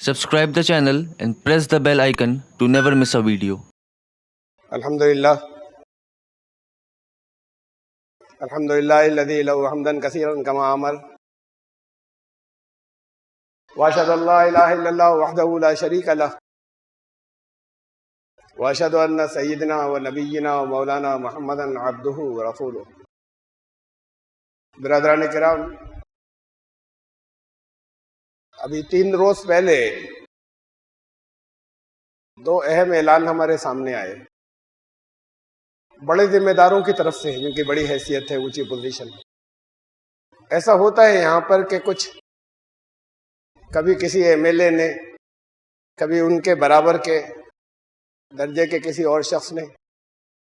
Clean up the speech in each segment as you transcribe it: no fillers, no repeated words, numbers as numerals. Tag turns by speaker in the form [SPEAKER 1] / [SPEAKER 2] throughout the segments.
[SPEAKER 1] Subscribe the channel and press the bell icon to never miss a video.
[SPEAKER 2] الحمدللہ الذی له حمدا کثیرا کما امر واشهد ان لا الہ الا اللہ وحدہ لا شریک لہ واشهد ان سیدنا ونبینا ومولانا محمدا عبدہ ورسولہ. برادران کرام، ابھی 3 روز پہلے 2 اہم اعلان ہمارے سامنے آئے، بڑے ذمہ داروں کی طرف سے، جن کی بڑی حیثیت ہے، اونچی پوزیشن. ایسا ہوتا ہے یہاں پر کہ کبھی کسی ایم ایل اے نے، کبھی ان کے برابر کے درجے کے کسی اور شخص نے،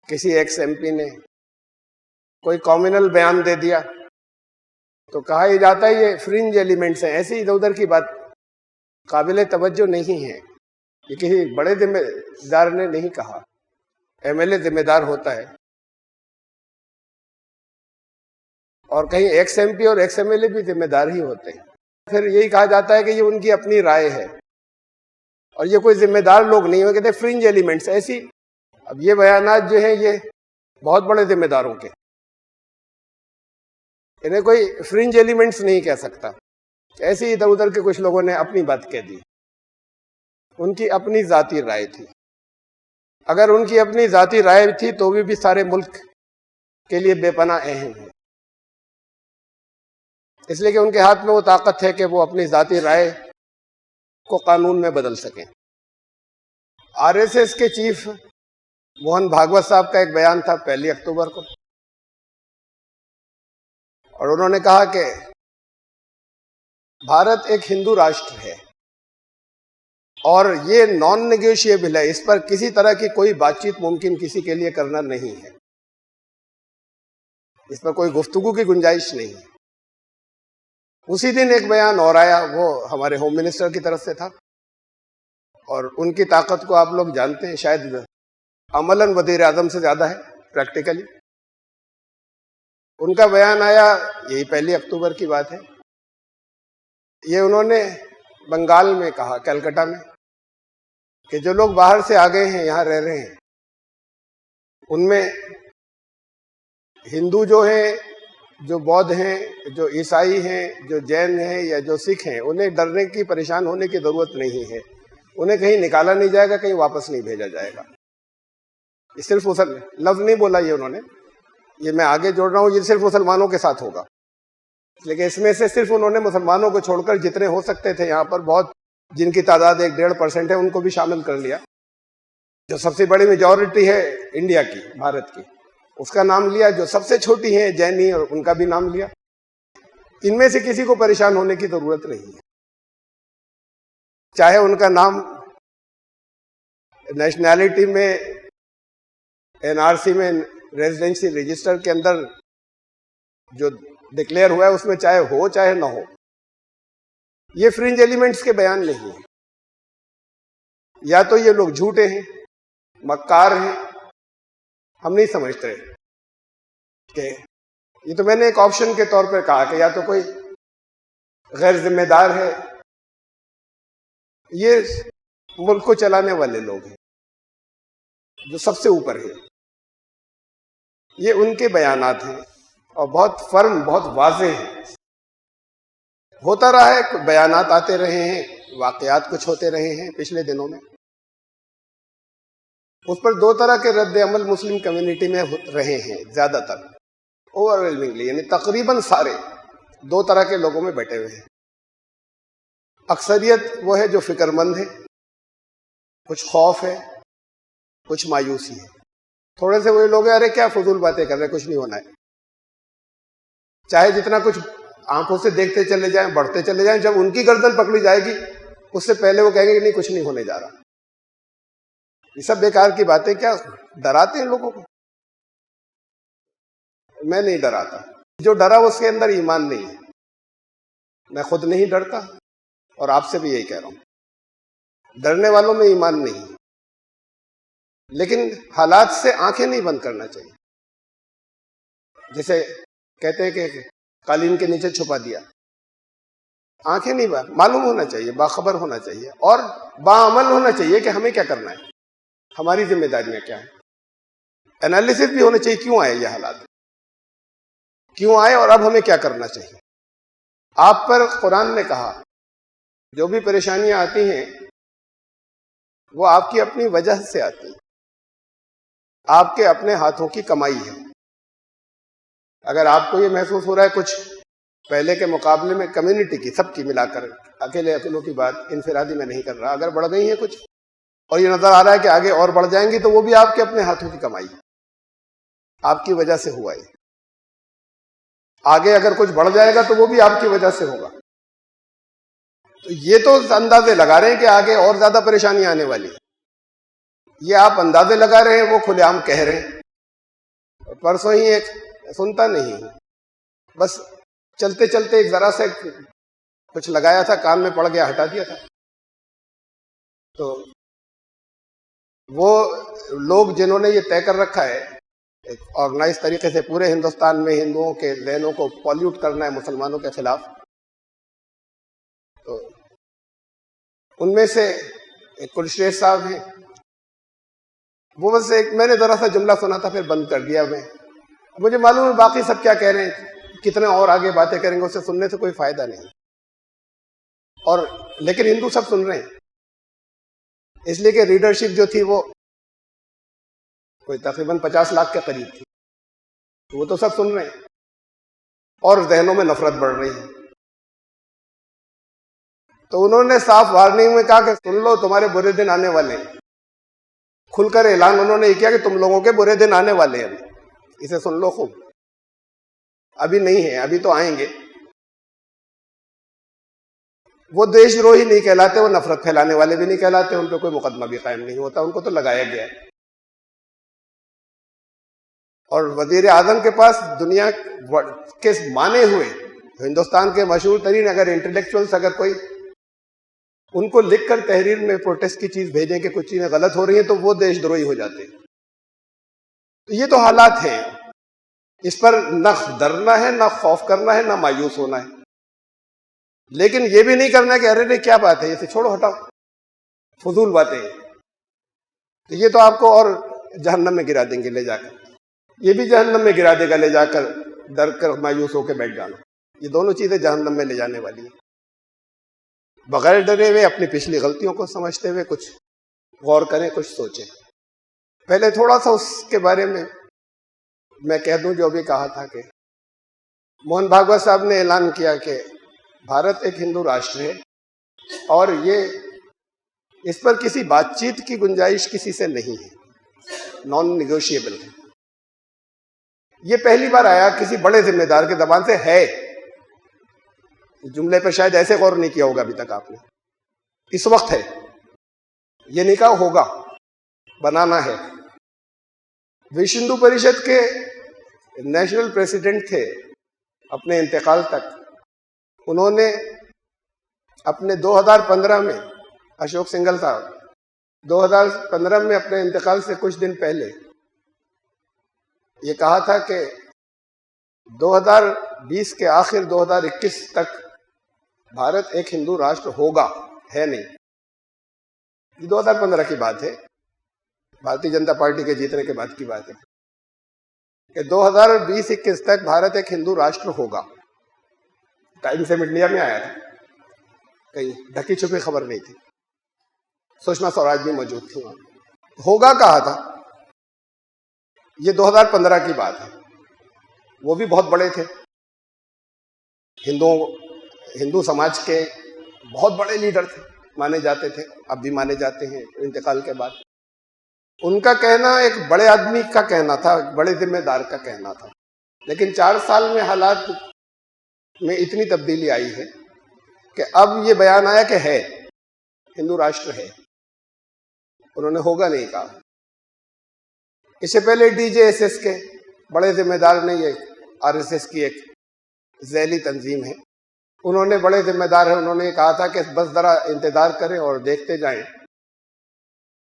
[SPEAKER 2] کسی ایکس ایم پی نے کوئی کامنل بیان دے دیا تو کہا یہ جاتا ہے یہ فرنج ایلیمنٹس ہیں، ایسی ادھر ادھر کی بات قابل توجہ نہیں ہے. یہ کسی بڑے ذمہ دار نے نہیں کہا. ایم ایل اے ذمہ دار ہوتا ہے، اور کہیں ایکس ایم پی اور ایکس ایم ایل اے بھی ذمہ دار ہی ہوتے ہیں. پھر یہی کہا جاتا ہے کہ یہ ان کی اپنی رائے ہے اور یہ کوئی ذمہ دار لوگ نہیں ہو، کہتے فرنج ایلیمنٹس ایسی. اب یہ بیانات جو ہیں یہ بہت بڑے ذمہ داروں کے، انہیں کوئی فرنج ایلیمنٹس نہیں کہہ سکتا. ایسے ہی ادھر ادھر کے کچھ لوگوں نے اپنی بات کہہ دی، ان کی اپنی ذاتی رائے تھی. اگر ان کی اپنی ذاتی رائے تھی تو بھی سارے ملک کے لیے بے پناہ اہم ہے، اس لیے کہ ان کے ہاتھ میں وہ طاقت ہے کہ وہ اپنی ذاتی رائے کو قانون میں بدل سکیں. آر ایس ایس کے چیف موہن بھاگوت صاحب کا ایک بیان تھا 1 اکتوبر کو، اور انہوں نے کہا کہ بھارت ایک ہندو راشٹر ہے اور یہ نان نیگوشیبل ہے، اس پر کسی طرح کی کوئی بات چیت ممکن کسی کے لیے کرنا نہیں ہے، اس پر کوئی گفتگو کی گنجائش نہیں ہے. اسی دن ایک بیان اور آیا، وہ ہمارے ہوم منسٹر کی طرف سے تھا، اور ان کی طاقت کو آپ لوگ جانتے ہیں، شاید عملاً وزیر اعظم سے زیادہ ہے پریکٹیکلی. ان کا بیان آیا، یہی 1 اکتوبر کی بات ہے. یہ انہوں نے بنگال میں کہا، کلکتہ میں، کہ جو لوگ باہر سے آ گئے ہیں، یہاں رہ رہے ہیں، ان میں ہندو جو ہیں، جو بودھ ہیں، جو عیسائی ہیں، جو جین ہیں یا جو سکھ ہیں، انہیں ڈرنے کی، پریشان ہونے کی ضرورت نہیں ہے. انہیں کہیں نکالا نہیں جائے گا، کہیں واپس نہیں بھیجا جائے گا. یہ صرف لفظ نہیں بولا یہ انہوں نے، یہ میں آگے جوڑ رہا ہوں، یہ صرف مسلمانوں کے ساتھ ہوگا. لیکن اس میں سے صرف انہوں نے مسلمانوں کو چھوڑ کر جتنے ہو سکتے تھے یہاں پر، بہت جن کی تعداد 1-1.5% ہے، ان کو بھی شامل کر لیا. جو سب سے بڑی میجورٹی ہے انڈیا کی، بھارت کی، اس کا نام لیا. جو سب سے چھوٹی ہیں جینی، اور ان کا بھی نام لیا. ان میں سے کسی کو پریشان ہونے کی ضرورت نہیں ہے، چاہے ان کا نام نیشنلٹی میں، این آر سی میں، ریزیڈنسی رجسٹر کے اندر جو ڈکلیئر ہوا ہے اس میں چاہے ہو چاہے نہ ہو. یہ فرنج ایلیمنٹس کے بیان نہیں ہے. یا تو یہ لوگ جھوٹے ہیں، مکار ہیں، ہم نہیں سمجھتے کہ یہ تو میں نے ایک آپشن کے طور پر کہا کہ یا تو کوئی غیر ذمہ دار ہے، یہ ملک کو چلانے والے لوگ ہیں جو سب سے اوپر ہے. یہ ان کے بیانات ہیں اور بہت فرم، بہت واضح ہیں. ہوتا رہا ہے، بیانات آتے رہے ہیں، واقعات کچھ ہوتے رہے ہیں پچھلے دنوں میں. اس پر 2 طرح کے رد عمل مسلم کمیونٹی میں رہے ہیں، زیادہ تر، اوور ویلمنگلی، یعنی تقریباً سارے 2 طرح کے لوگوں میں بیٹھے ہوئے ہیں. اکثریت وہ ہے جو فکر مند ہے، کچھ خوف ہے، کچھ مایوسی ہے. تھوڑے سے وہی لوگ ہیں، ارے کیا فضول باتیں کر رہے، کچھ نہیں ہونا ہے. چاہے جتنا کچھ آنکھوں سے دیکھتے چلے جائیں، بڑھتے چلے جائیں، جب ان کی گردن پکڑی جائے گی اس سے پہلے وہ کہیں گے کہ نہیں، کچھ نہیں ہونے جا رہا. یہ سب بیکار کی باتیں، کیا ڈراتے ہیں لوگوں کو؟ میں نہیں ڈراتا. جو ڈرا اس کے اندر ایمان نہیں ہے. میں خود نہیں ڈرتا اور آپ سے بھی یہی کہہ رہا ہوں، ڈرنے والوں میں ایمان نہیں ہے. لیکن حالات سے آنکھیں نہیں بند کرنا چاہیے. جیسے کہتے ہیں کہ قالین کے نیچے چھپا دیا، آنکھیں نہیں معلوم ہونا چاہیے، باخبر ہونا چاہیے اور باعمل ہونا چاہیے کہ ہمیں کیا کرنا ہے، ہماری ذمہ داریاں کیا ہیں. انالیسس بھی ہونا چاہیے کیوں آئے یہ حالات، کیوں آئے اور اب ہمیں کیا کرنا چاہیے. آپ پر قرآن نے کہا جو بھی پریشانیاں آتی ہیں وہ آپ کی اپنی وجہ سے آتی ہیں، آپ کے اپنے ہاتھوں کی کمائی ہے. اگر آپ کو یہ محسوس ہو رہا ہے کچھ پہلے کے مقابلے میں کمیونٹی کی، سب کی ملا کر، اکیلوں کی بات انفرادی میں نہیں کر رہا، اگر بڑھ گئی ہیں کچھ اور یہ نظر آ رہا ہے کہ آگے اور بڑھ جائیں گی تو وہ بھی آپ کے اپنے ہاتھوں کی کمائی، آپ کی وجہ سے ہوا ہے. آگے اگر کچھ بڑھ جائے گا تو وہ بھی آپ کی وجہ سے ہوگا. تو یہ تو اندازے لگا رہے ہیں کہ آگے اور زیادہ پریشانی آنے والی ہے، یہ آپ اندازے لگا رہے ہیں، وہ کھلے عام کہہ رہے ہیں. پرسوں ہی ایک سنتا نہیں ہوں، بس چلتے چلتے ایک ذرا سے کچھ لگایا تھا، کان میں پڑ گیا، ہٹا دیا تھا. تو وہ لوگ جنہوں نے یہ طے کر رکھا ہے ایک آرگنائز طریقے سے پورے ہندوستان میں ہندوؤں کے ذہنوں کو پالیوٹ کرنا ہے مسلمانوں کے خلاف، تو ان میں سے ایک کلشریش صاحب ہیں، وہ بس ایک میں نے ذرا سا جملہ سنا تھا پھر بند کر دیا میں. مجھے معلوم ہے باقی سب کیا کہہ رہے ہیں، کتنے اور آگے باتیں کریں گے، اسے سننے سے کوئی فائدہ نہیں. اور لیکن ہندو سب سن رہے ہیں، اس لیے کہ ریڈرشپ جو تھی وہ کوئی تقریباً 50 لاکھ کے قریب تھی، وہ تو سب سن رہے ہیں اور ذہنوں میں نفرت بڑھ رہی ہے. تو انہوں نے صاف وارننگ میں کہا کہ سن لو تمہارے برے دن آنے والے ہیں. کھل کر اعلان انہوں نے یہ کیا کہ تم لوگوں کے برے دن آنے والے ہیں، اسے سن لو خوب. ابھی نہیں ہے، ابھی تو آئیں گے. وہ دیش دروہی نہیں کہلاتے، وہ نفرت پھیلانے والے بھی نہیں کہلاتے، ان پہ کوئی مقدمہ بھی قائم نہیں ہوتا، ان کو تو لگایا گیا ہے. اور وزیر اعظم کے پاس دنیا کے مانے ہوئے ہندوستان کے مشہور ترین اگر انٹلیکچوئلس اگر کوئی ان کو لکھ کر تحریر میں پروٹیسٹ کی چیز بھیجیں کہ کچھ چیزیں غلط ہو رہی ہیں تو وہ دیش دروہی ہو جاتے ہیں. تو یہ تو حالات ہیں، اس پر نہ ڈرنا ہے، نہ خوف کرنا ہے، نہ مایوس ہونا ہے. لیکن یہ بھی نہیں کرنا کہ ارے کیا بات ہے، اسے چھوڑو، ہٹاؤ، فضول باتیں ہیں. تو یہ تو آپ کو اور جہنم میں گرا دیں گے لے جا کر، یہ بھی جہنم میں گرا دے گا لے جا کر، ڈر کر مایوس ہو کے بیٹھ جانا. یہ دونوں چیزیں جہنم میں لے جانے والی ہیں. بغیر ڈرے ہوئے اپنی پچھلی غلطیوں کو سمجھتے ہوئے کچھ غور کریں، کچھ سوچیں. پہلے تھوڑا سا اس کے بارے میں کہہ دوں جو ابھی کہا تھا کہ موہن بھاگوت صاحب نے اعلان کیا کہ بھارت ایک ہندو راشٹر ہے اور یہ اس پر کسی بات چیت کی گنجائش کسی سے نہیں ہے، نان نیگوشیبل ہے. یہ پہلی بار آیا کسی بڑے ذمہ دار کے زبان سے ہے. جملے پر شاید ایسے غور نہیں کیا ہوگا ابھی تک آپ نے. اس وقت ہے، یہ نہیں کہا ہوگا، بنانا ہے. وشو ہندو پریشد کے نیشنل پریزیڈنٹ تھے اپنے انتقال تک، انہوں نے اپنے 2015 میں، اشوک سنگل صاحب 2015 میں اپنے انتقال سے کچھ دن پہلے یہ کہا تھا کہ 2020 کے آخر 2021 تک بھارت ایک ہندو راشٹر ہوگا، ہے نہیں. یہ 2015 کی بات ہے، بھارتیہ جنتا پارٹی کے جیتنے کے بعد کی بات ہے کہ 2020-21 تک بھارت ایک ہندو راشٹر ہوگا. ٹائمز آف انڈیا میں آیا تھا، کہیں ڈھکی چھپی خبر نہیں تھی. سشما سوراج بھی موجود تھی وہاں. ہوگا کہا تھا. یہ 2015 کی بات ہے. وہ بھی بہت بڑے تھے، ہندو سماج کے بہت بڑے لیڈر تھے، مانے جاتے تھے، اب بھی مانے جاتے ہیں انتقال کے بعد. ان کا کہنا ایک بڑے آدمی کا کہنا تھا، ایک بڑے ذمہ دار کا کہنا تھا. لیکن 4 سال میں حالات میں اتنی تبدیلی آئی ہے کہ اب یہ بیان آیا کہ ہے، ہندو راشٹر ہے. انہوں نے ہوگا نہیں کہا. اس سے پہلے DJSS کے بڑے ذمہ دار نے، یہ RSS کی ایک ذیلی تنظیم ہے، انہوں نے بڑے ذمہ دار ہیں، انہوں نے کہا تھا کہ بس ذرا انتظار کریں اور دیکھتے جائیں.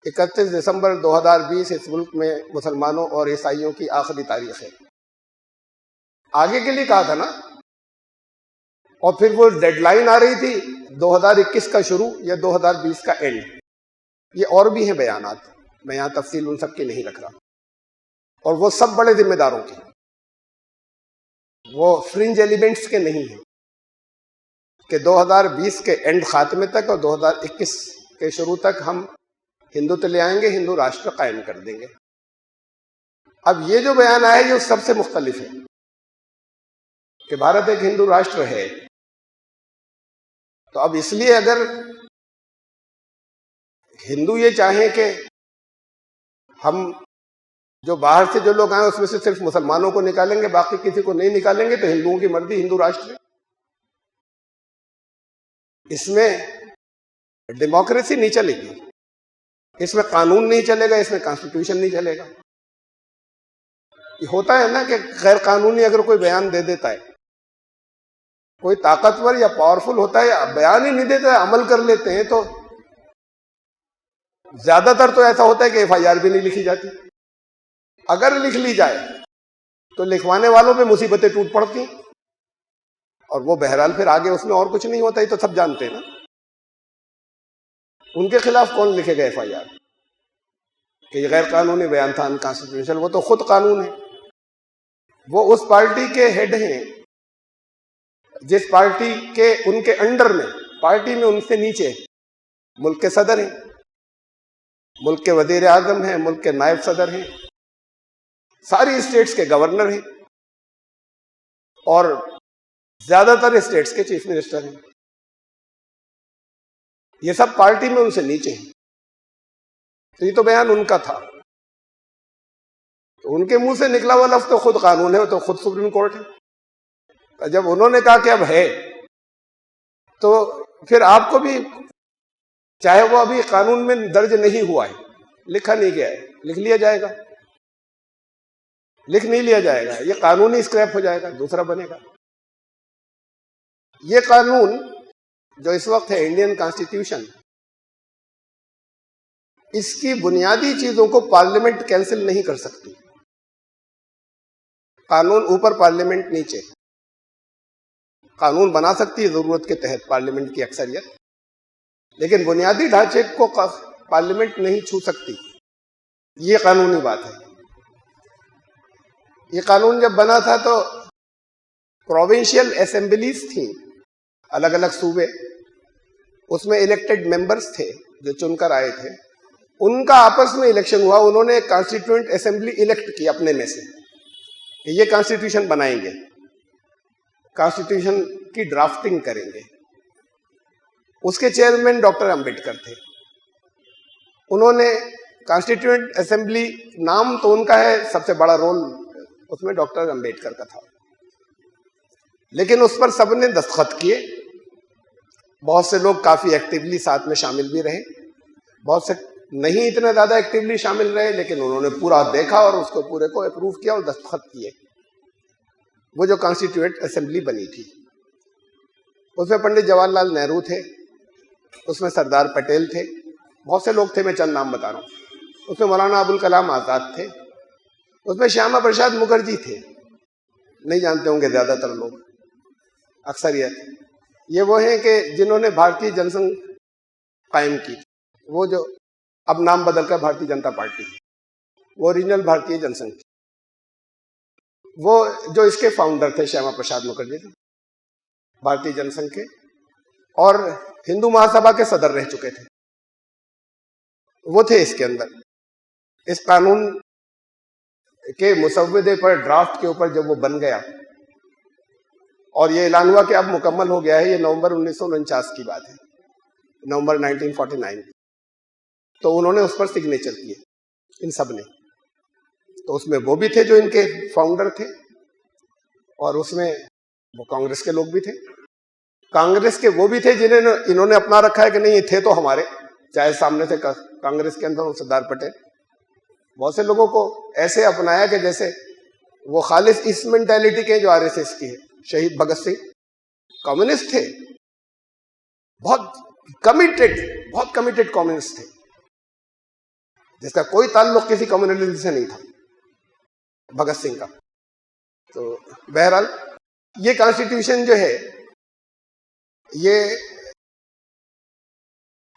[SPEAKER 2] 31 دسمبر 2020 اس ملک میں مسلمانوں اور عیسائیوں کی آخری تاریخ ہے. آگے کے لیے کہا تھا نا. اور پھر وہ ڈیڈ لائن آ رہی تھی 2021 کا شروع یا 2020 کا اینڈ. یہ اور بھی ہیں بیانات، میں یہاں تفصیل ان سب کی نہیں رکھ رہا، اور وہ سب بڑے ذمہ داروں کے، وہ فرنج ایلیمنٹس کے نہیں ہیں کہ 2020 کے اینڈ خاتمے تک اور 2021 کے شروع تک ہم ہندوتو لے آئیں گے، ہندو راشٹر قائم کر دیں گے. اب یہ جو بیان آیا ہے یہ سب سے مختلف ہے کہ بھارت ایک ہندو راشٹر ہے. تو اب اس لیے اگر ہندو یہ چاہیں کہ ہم جو باہر سے جو لوگ آئے اس میں سے صرف مسلمانوں کو نکالیں گے، باقی کسی کو نہیں نکالیں گے، تو ہندوؤں کی مرضی، ہندو راشٹر ہے. اس میں ڈیموکریسی نہیں چلے گی، اس میں قانون نہیں چلے گا، اس میں کانسٹیٹیوشن نہیں چلے گا. یہ ہوتا ہے نا کہ غیر قانونی اگر کوئی بیان دے دیتا ہے، کوئی طاقتور یا پاورفل ہوتا ہے، بیان ہی نہیں دیتا ہے، عمل کر لیتے ہیں، تو زیادہ تر تو ایسا ہوتا ہے کہ FIR بھی نہیں لکھی جاتی. اگر لکھ لی جائے تو لکھوانے والوں پہ مصیبتیں ٹوٹ پڑتی ہیں، اور وہ بہرحال پھر آگے اس میں اور کچھ نہیں ہوتا. یہ تو سب جانتے ہیں نا. ان کے خلاف کون لکھے گا FIR کہ یہ غیر قانونی بیان تھا، انکانسٹیٹیوشنل؟ وہ تو خود قانون ہے. وہ اس پارٹی کے ہیڈ ہیں جس پارٹی کے ان کے انڈر میں، پارٹی میں ان سے نیچے ملک کے صدر ہیں، ملک کے وزیر اعظم ہیں، ملک کے نائب صدر ہیں، ساری اسٹیٹس کے گورنر ہیں، اور زیادہ تر اسٹیٹس کے چیف منسٹر ہیں. یہ سب پارٹی میں ان سے نیچے ہیں. تو یہ تو بیان ان کا تھا. تو ان کے منہ سے نکلا ہوا لفظ تو خود قانون ہے، وہ تو خود سپریم کورٹ ہے. جب انہوں نے کہا کہ اب ہے، تو پھر آپ کو بھی، چاہے وہ ابھی قانون میں درج نہیں ہوا ہے، لکھا نہیں گیا ہے، لکھ لیا جائے گا. لکھ نہیں لیا جائے گا، یہ قانون ہی اسکریپ ہو جائے گا، دوسرا بنے گا. یہ قانون جو اس وقت ہے انڈین کانسٹیٹیوشن، اس کی بنیادی چیزوں کو پارلیمنٹ کینسل نہیں کر سکتی. قانون اوپر، پارلیمنٹ نیچے. قانون بنا سکتی ہے ضرورت کے تحت پارلیمنٹ کی اکثریت، لیکن بنیادی ڈھانچے کو پارلیمنٹ نہیں چھو سکتی. یہ قانونی بات ہے. یہ قانون جب بنا تھا تو پروونشل اسمبلیز تھیں، الگ الگ صوبے، اس میں الیکٹڈ ممبرز تھے جو چن کر آئے تھے. ان کا آپس میں الیکشن ہوا، انہوں نے کانسٹیٹیوئنٹ اسمبلی الیکٹ کی اپنے میں سے کہ یہ کانسٹیٹیوشن بنائیں گے، کانسٹیٹیوشن کی ڈرافٹنگ کریں گے. اس کے چیئرمین ڈاکٹر امبیڈکر تھے. انہوں نے کانسٹیٹیوئنٹ اسمبلی، نام تو ان کا ہے، سب سے بڑا رول اس میں ڈاکٹر امبیڈکر کا تھا، لیکن اس پر سب نے دستخط کیے. بہت سے لوگ کافی ایکٹیولی ساتھ میں شامل بھی رہے، بہت سے نہیں اتنے زیادہ ایکٹیولی شامل رہے، لیکن انہوں نے پورا دیکھا اور اس کو پورے کو اپروو کیا اور دستخط کیے. وہ جو کانسٹیٹیوئنٹ اسمبلی بنی تھی، اس میں پنڈت جواہر لال نہرو تھے، اس میں سردار پٹیل تھے، بہت سے لوگ تھے، میں چند نام بتا رہا ہوں. اس میں مولانا ابوالکلام آزاد تھے، اس میں شیاما پرساد مکھرجی تھے، نہیں جانتے ہوں گے زیادہ تر لوگ، اکثریت. یہ وہ ہیں کہ جنہوں نے بھارتی جن سنگھ قائم کی، وہ جو اب نام بدل کر بھارتی جنتا پارٹی، وہ اوریجنل بھارتی جن سنگھ تھی. وہ جو اس کے فاؤنڈر تھے شیاما پرساد مکھرجی تھے، بھارتی جن سنگھ کے، اور ہندو مہاسبھا کے صدر رہ چکے تھے. وہ تھے اس کے اندر. اس قانون کے مسودے پر، ڈرافٹ کے اوپر جب وہ بن گیا اور یہ اعلان ہوا کہ اب مکمل ہو گیا ہے، یہ نومبر 1949 کی بات ہے، نومبر 1949، تو انہوں نے اس پر سگنیچر کیے ان سب نے. تو اس میں وہ بھی تھے جو ان کے فاؤنڈر تھے، اور اس میں وہ کانگریس کے لوگ بھی تھے. کانگریس کے وہ بھی تھے جنہیں انہوں نے اپنا رکھا ہے کہ نہیں یہ تھے تو ہمارے، چاہے سامنے سے کانگریس کے اندر سردار پٹیل. بہت سے لوگوں کو ایسے اپنایا کہ جیسے وہ خالص اس مینٹیلٹی کے جو RSS کی ہے. شہید بھگت سنگھ کمیونسٹ تھے، بہت کمیٹڈ کمیونسٹ تھے، جس کا کوئی تعلق کسی کمیونزم سے نہیں تھا بھگت سنگھ کا. تو بہرحال یہ کانسٹیٹیوشن جو ہے یہ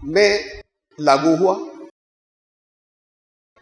[SPEAKER 2] میں لاگو ہوا.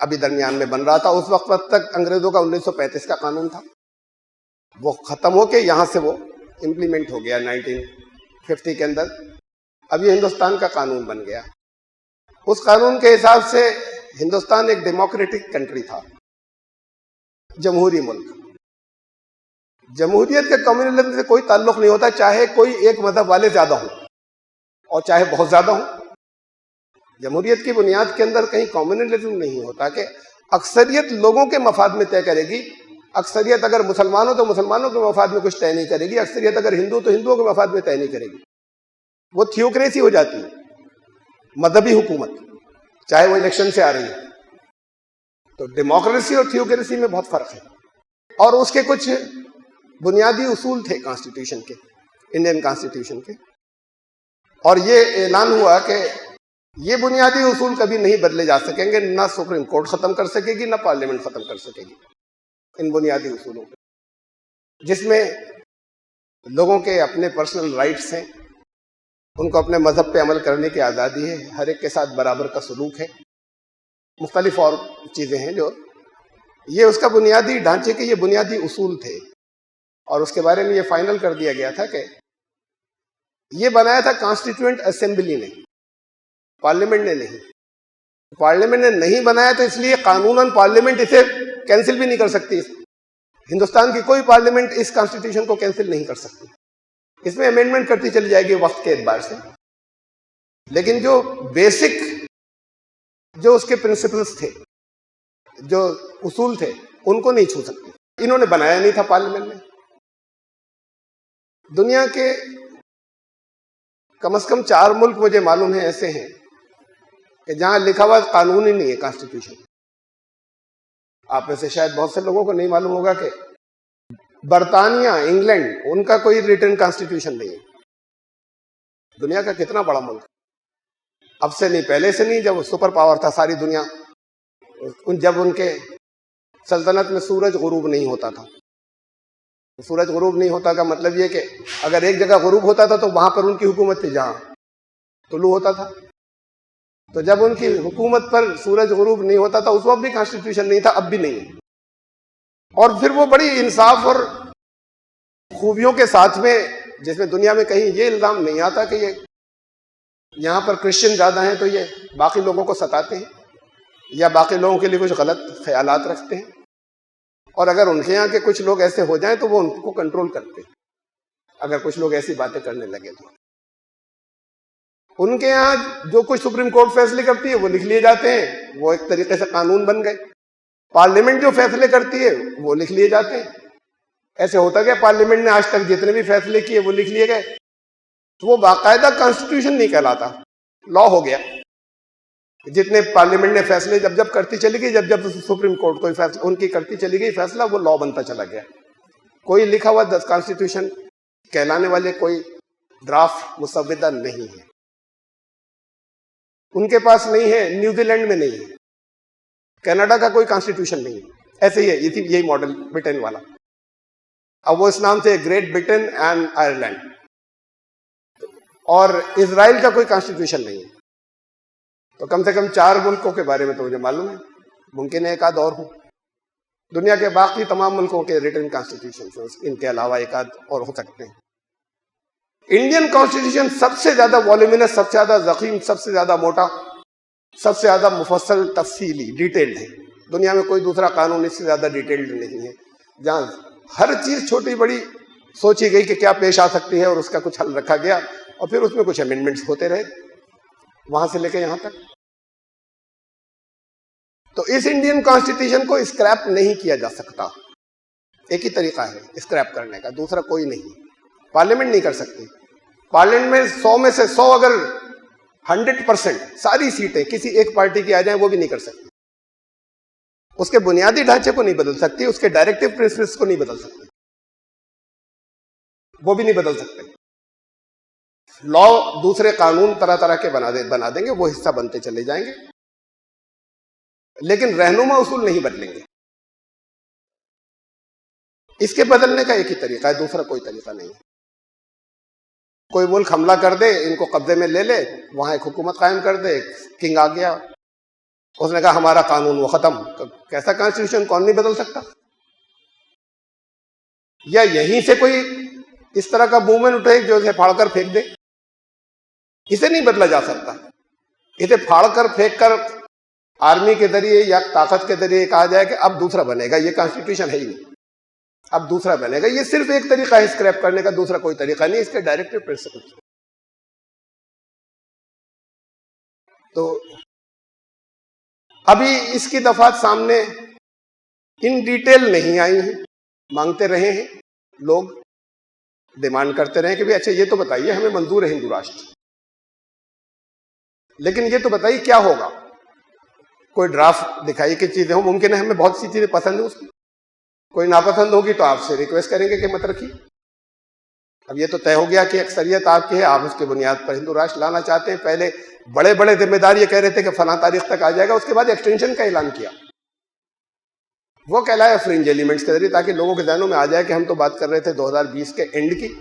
[SPEAKER 2] ابھی درمیان میں بن رہا تھا. اس وقت تک انگریزوں کا 1935 کا قانون تھا. وہ ختم ہو کے یہاں سے وہ امپلیمنٹ ہو گیا 1950 کے اندر. اب یہ ہندوستان کا قانون بن گیا. اس قانون کے حساب سے ہندوستان ایک ڈیموکریٹک کنٹری تھا, جمہوری ملک. جمہوریت کے کمیونزم سے کوئی تعلق نہیں ہوتا, چاہے کوئی ایک مذہب والے زیادہ ہوں اور چاہے بہت زیادہ ہوں. جمہوریت کی بنیاد کے اندر کہیں کمیونزم نہیں ہوتا کہ اکثریت لوگوں کے مفاد میں طے کرے گی. اکثریت اگر مسلمان ہو تو مسلمانوں کے مفاد میں کچھ طے نہیں کرے گی. اکثریت اگر ہندو تو ہندوؤں کے مفاد میں طے نہیں کرے گی. وہ تھیوکریسی ہو جاتی ہے, مذہبی حکومت, چاہے وہ الیکشن سے آ رہی ہے. تو ڈیموکریسی اور تھیوکریسی میں بہت فرق ہے. اور اس کے کچھ بنیادی اصول تھے کانسٹیٹیوشن کے, انڈین کانسٹیٹیوشن کے. اور یہ اعلان ہوا کہ یہ بنیادی اصول کبھی نہیں بدلے جا سکیں گے. نہ سپریم کورٹ ختم کر سکے گی, نہ پارلیمنٹ ختم کر سکے گی ان بنیادی اصولوں کو, جس میں لوگوں کے اپنے پرسنل رائٹس ہیں, ان کو اپنے مذہب پہ عمل کرنے کی آزادی ہے, ہر ایک کے ساتھ برابر کا سلوک ہے, مختلف اور چیزیں ہیں جو یہ اس کا بنیادی ڈھانچے کے یہ بنیادی اصول تھے. اور اس کے بارے میں یہ فائنل کر دیا گیا تھا کہ یہ بنایا تھا کانسٹیٹیوئنٹ اسمبلی نے, پارلیمنٹ نے نہیں. پارلیمنٹ نے نہیں بنایا تو اس لیے قانوناً پارلیمنٹ اسے کینسل بھی نہیں کر سکتی. ہندوستان کی کوئی پارلیمنٹ اس کانسٹیٹیوشن کو کینسل نہیں کر سکتی. اس میں امینڈمنٹ کرتی چلی جائے گی وقت کے اعتبار سے, لیکن جو بیسک جو اس کے پرنسپلز تھے, جو اصول تھے, ان کو نہیں چھو سکتی. انہوں نے بنایا نہیں تھا پارلیمنٹ میں. دنیا کے کم از کم 4 ملک مجھے معلوم ہیں ایسے ہیں کہ جہاں لکھا ہوا قانون ہی نہیں ہے کانسٹیٹیوشن. آپ میں سے شاید بہت سے لوگوں کو نہیں معلوم ہوگا کہ برطانیہ, انگلینڈ, ان کا کوئی ریٹن کانسٹیٹیوشن نہیں ہے. دنیا کا کتنا بڑا ملک, اب سے نہیں, پہلے سے نہیں, جب وہ سپر پاور تھا ساری دنیا, جب ان کے سلطنت میں سورج غروب نہیں ہوتا تھا. سورج غروب نہیں ہوتا کا مطلب یہ کہ اگر ایک جگہ غروب ہوتا تھا تو وہاں پر ان کی حکومت تھی, جہاں طلوع ہوتا تھا. تو جب ان کی حکومت پر سورج غروب نہیں ہوتا تھا اس وقت بھی کانسٹیٹیوشن نہیں تھا, اب بھی نہیں ہے. اور پھر وہ بڑی انصاف اور خوبیوں کے ساتھ میں, جس میں دنیا میں کہیں یہ الزام نہیں آتا کہ یہ یہاں پر کرسچن زیادہ ہیں تو یہ باقی لوگوں کو ستاتے ہیں یا باقی لوگوں کے لیے کچھ غلط خیالات رکھتے ہیں. اور اگر ان کے یہاں کے کچھ لوگ ایسے ہو جائیں تو وہ ان کو کنٹرول کرتے ہیں. اگر کچھ لوگ ایسی باتیں کرنے لگے تو ان کے یہاں جو کچھ سپریم کورٹ فیصلے کرتی ہے وہ لکھ لیے جاتے ہیں, وہ ایک طریقے سے قانون بن گئے. پارلیمنٹ جو فیصلے کرتی ہے وہ لکھ لیے جاتے ہیں. ایسے ہوتا گیا پارلیمنٹ نے آج تک جتنے بھی فیصلے کیے وہ لکھ لیے گئے. تو وہ باقاعدہ کانسٹیٹیوشن نہیں کہلاتا, لا ہو گیا. جتنے پارلیمنٹ نے فیصلے جب جب کرتی چلی گئی, جب جب سپریم کورٹ کوئی فیصلہ ان کی کرتی چلی گئی فیصلہ, وہ لا بنتا چلا گیا. کوئی لکھا ہوا کانسٹیٹیوشن کہلانے والے کوئی ڈرافٹ مسودہ نہیں ہے. ان کے پاس نہیں ہے, نیوزی لینڈ میں نہیں ہے, کینیڈا کا کوئی کانسٹیٹیوشن نہیں ہے. ایسے ہی ہے, یہی ماڈل برٹن والا. اب وہ اس نام سے گریٹ برٹن اینڈ آئرلینڈ. اور اسرائیل کا کوئی کانسٹیٹیوشن نہیں ہے. تو کم سے کم 4 ملکوں کے بارے میں تو مجھے معلوم ہے, ممکن ہے ایک آدھ اور ہو. دنیا کے باقی تمام ملکوں کے ریٹن کانسٹیٹیوشن, ان کے علاوہ ایک آدھ اور ہو سکتے ہیں. انڈین کانسٹیٹیوشن سب سے زیادہ والیومینس, سب سے زیادہ ضخیم, سب سے زیادہ موٹا, سب سے زیادہ مفصل, تفصیلی, ڈیٹیلڈ ہے. دنیا میں کوئی دوسرا قانون اس سے زیادہ ڈیٹیلڈ نہیں ہے, جہاں ہر چیز چھوٹی بڑی سوچی گئی کہ کیا پیش آ سکتی ہے اور اس کا کچھ حل رکھا گیا, اور پھر اس میں کچھ امینڈمنٹس ہوتے رہے وہاں سے لے کے یہاں تک. تو اس انڈین کانسٹیٹیوشن کو اسکریپ نہیں کیا جا سکتا. ایک ہی طریقہ ہے اسکریپ کرنے کا, دوسرا کوئی نہیں. پارلیمنٹ نہیں کر سکتی. پارلیمنٹ میں 100 میں سے 100 اگر 100% ساری سیٹیں کسی ایک پارٹی کی آ جائیں وہ بھی نہیں کر سکتی. اس کے بنیادی ڈھانچے کو نہیں بدل سکتی, اس کے ڈائریکٹو پرنسپلس کو نہیں بدل سکتی, وہ بھی نہیں بدل سکتے. لا دوسرے قانون طرح طرح کے بنا دیں گے, وہ حصہ بنتے چلے جائیں گے, لیکن رہنما اصول نہیں بدلیں گے. اس کے بدلنے کا ایک ہی طریقہ ہے, دوسرا کوئی طریقہ نہیں ہے. کوئی ملک حملہ کر دے, ان کو قبضے میں لے لے, وہاں ایک حکومت قائم کر دے, کنگ آ گیا, اس نے کہا ہمارا قانون وہ ختم. کیسا کانسٹیٹیوشن کون نہیں بدل سکتا؟ یا یہیں سے کوئی اس طرح کا موومنٹ اٹھے جو اسے پھاڑ کر پھینک دے؟ اسے نہیں بدلا جا سکتا. اسے پھاڑ کر پھینک کر آرمی کے ذریعے یا طاقت کے ذریعے کہا جائے کہ اب دوسرا بنے گا, یہ کانسٹیٹیوشن ہے ہی نہیں, اب دوسرا بنے گا, یہ صرف ایک طریقہ ہے اسکریپ کرنے کا, دوسرا کوئی طریقہ نہیں. اس کے ڈائریکٹو پرنسپل. تو ابھی اس کی دفعات سامنے ان ڈیٹیل نہیں آئی ہیں, مانگتے رہے ہیں لوگ, ڈیمانڈ کرتے رہے کہ بھی اچھا یہ تو بتائیے ہمیں منظور ہے ہندو راشٹر, لیکن یہ تو بتائیے کیا ہوگا. کوئی ڈرافٹ دکھائیے کہ چیزیں ہوں. ممکن ہے ہمیں بہت سی چیزیں پسند ہیں اس کی, کوئی ناپسند ہوگی تو آپ سے ریکویسٹ کریں گے کہ مت رکھیے. اب یہ تو طے ہو گیا کہ اکثریت آپ کی ہے, آپ اس کے بنیاد پر ہندو راشٹر لانا چاہتے ہیں. پہلے بڑے بڑے ذمہ دار یہ کہہ رہے تھے کہ فلاں تاریخ تک آ جائے گا, اس کے بعد ایکسٹینشن کا اعلان کیا. وہ کہلایا فرنج ایلیمنٹس کے ذریعے, تاکہ لوگوں کے ذہنوں میں آ جائے کہ ہم تو بات کر رہے تھے 2020 کے اینڈ کی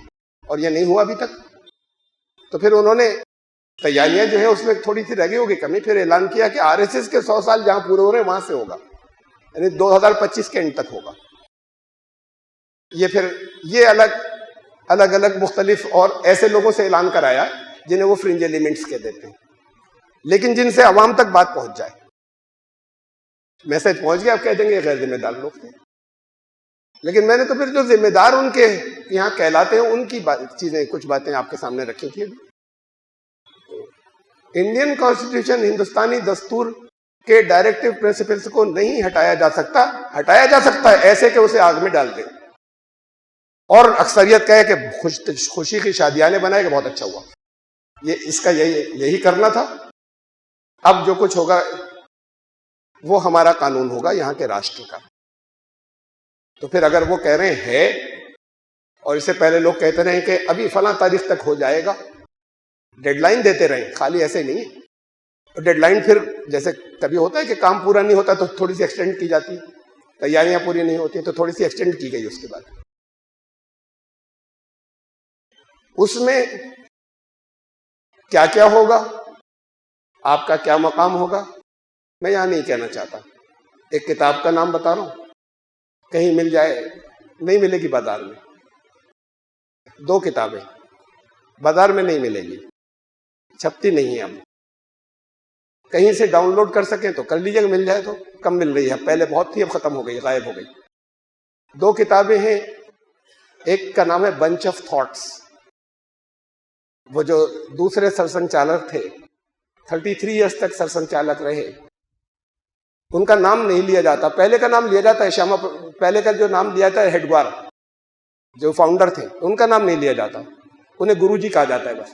[SPEAKER 2] اور یہ نہیں ہوا ابھی تک. تو پھر انہوں نے تیاریاں جو ہے اس میں تھوڑی سی رہ گئی ہوگی کمی, پھر اعلان کیا کہ RSS کے 100 سال جہاں پورے ہو رہے ہیں وہاں سے ہوگا, یعنی 2025 کے اینڈ تک ہوگا. یہ پھر یہ الگ الگ مختلف اور ایسے لوگوں سے اعلان کرایا جنہیں وہ فرنج ایلیمنٹس کہہ دیتے ہیں, لیکن جن سے عوام تک بات پہنچ جائے. میسج پہنچ گیا, آپ کہہ دیں گے یہ غیر ذمہ دار لوگ تھے. لیکن میں نے تو پھر جو ذمہ دار ان کے یہاں کہلاتے ہیں ان کی چیزیں, کچھ باتیں آپ کے سامنے رکھی تھی. انڈین کانسٹیٹیوشن, ہندوستانی دستور کے ڈائریکٹو پرنسپلس کو نہیں ہٹایا جا سکتا. ہٹایا جا سکتا ہے ایسے کہ اسے آگ میں ڈال دیں اور اکثریت کہے کہ خوشی کی شادیانے بنائے کہ بہت اچھا ہوا. یہ اس کا یہی کرنا تھا. اب جو کچھ ہوگا وہ ہمارا قانون ہوگا یہاں کے راشٹر کا. تو پھر اگر وہ کہہ رہے ہیں اور اس سے پہلے لوگ کہتے رہے کہ ابھی فلاں تاریخ تک ہو جائے گا, ڈیڈ لائن دیتے رہیں, خالی ایسے نہیں ہے. ڈیڈ لائن پھر جیسے کبھی ہوتا ہے کہ کام پورا نہیں ہوتا تو تھوڑی سی ایکسٹینڈ کی جاتی, تیاریاں پوری نہیں ہوتی تو تھوڑی سی ایکسٹینڈ کی گئی. اس کے بعد اس میں کیا کیا ہوگا, آپ کا کیا مقام ہوگا, میں یہاں نہیں کہنا چاہتا. ایک کتاب کا نام بتا رہا ہوں, کہیں مل جائے, نہیں ملے گی بازار میں. 2 کتابیں بازار میں نہیں ملے گی, چھپتی نہیں ہے. اب کہیں سے ڈاؤن لوڈ کر سکیں تو کر لیجیے, مل جائے تو. کم مل رہی ہے, پہلے بہت تھی اب ختم ہو گئی, غائب ہو گئی. 2 کتابیں ہیں. ایک کا نام ہے بنچ آف تھاٹس. وہ جو دوسرے سرسنچالک تھے 33 ایئرس تک سرسنچالک رہے, ان کا نام نہیں لیا جاتا. پہلے کا نام لیا جاتا ہے پہلے کا جو نام لیا جاتا ہے ہیڈگوار, جو فاؤنڈر تھے ان کا نام نہیں لیا جاتا, انہیں گرو جی کہا جاتا ہے بس.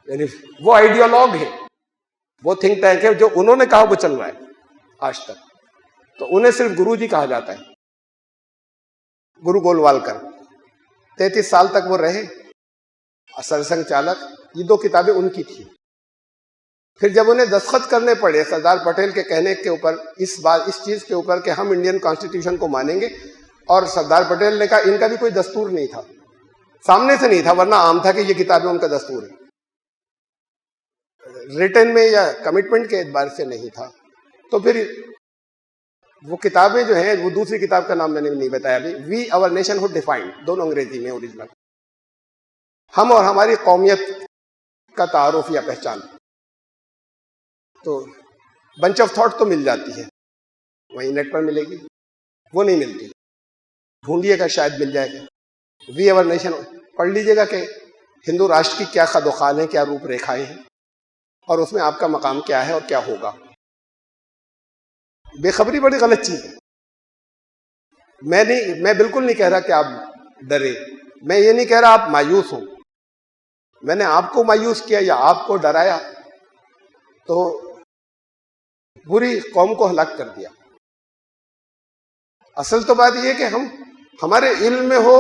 [SPEAKER 2] یعنی وہ آئیڈیالوگ ہے, وہ تھنک ٹینک ہے, جو انہوں نے کہا وہ چل رہا ہے آج تک, تو انہیں صرف گرو جی کہا جاتا ہے. گرو گولوالکر 33 سال تک وہ رہے سرسنگ چالک. یہ 2 کتابیں ان کی تھی. پھر جب انہیں دستخط کرنے پڑے سردار پٹیل کے کہنے کے اوپر اس چیز کے اوپر کہ ہم انڈین کانسٹیٹیوشن کو مانیں گے, اور سردار پٹیل نے کہا ان کا بھی کوئی دستور نہیں تھا, سامنے سے نہیں تھا, ورنہ عام تھا کہ یہ کتابیں ان کا دستور ہے, ریٹن میں یا کمٹمنٹ کے اعتبار سے نہیں تھا. تو پھر وہ کتابیں جو ہیں, وہ دوسری کتاب کا نام میں نے نہیں بتایا ابھی, وی آور نیشن ہوڈ ڈیفائنڈ, دونوں انگریزی میں اوریجنل, ہم اور ہماری قومیت کا تعارف یا پہچان. تو بنچ آف تھاٹ تو مل جاتی ہے, وہیں نیٹ پر ملے گی, وہ نہیں ملتی, ڈھونڈیے گا شاید مل جائے گا. وی آور نیشن پڑھ لیجیے گا کہ ہندو راشٹر کی کیا خد و خال ہیں, کیا روپ ریکھائیں ہیں, اور اس میں آپ کا مقام کیا ہے اور کیا ہوگا. بے خبری بڑی غلط چیز ہے. میں بالکل نہیں کہہ رہا کہ آپ ڈرے, میں یہ نہیں کہہ رہا آپ مایوس ہوں. میں نے آپ کو مایوس کیا یا آپ کو ڈرایا تو پوری قوم کو ہلاک کر دیا. اصل تو بات یہ کہ ہمارے علم میں ہو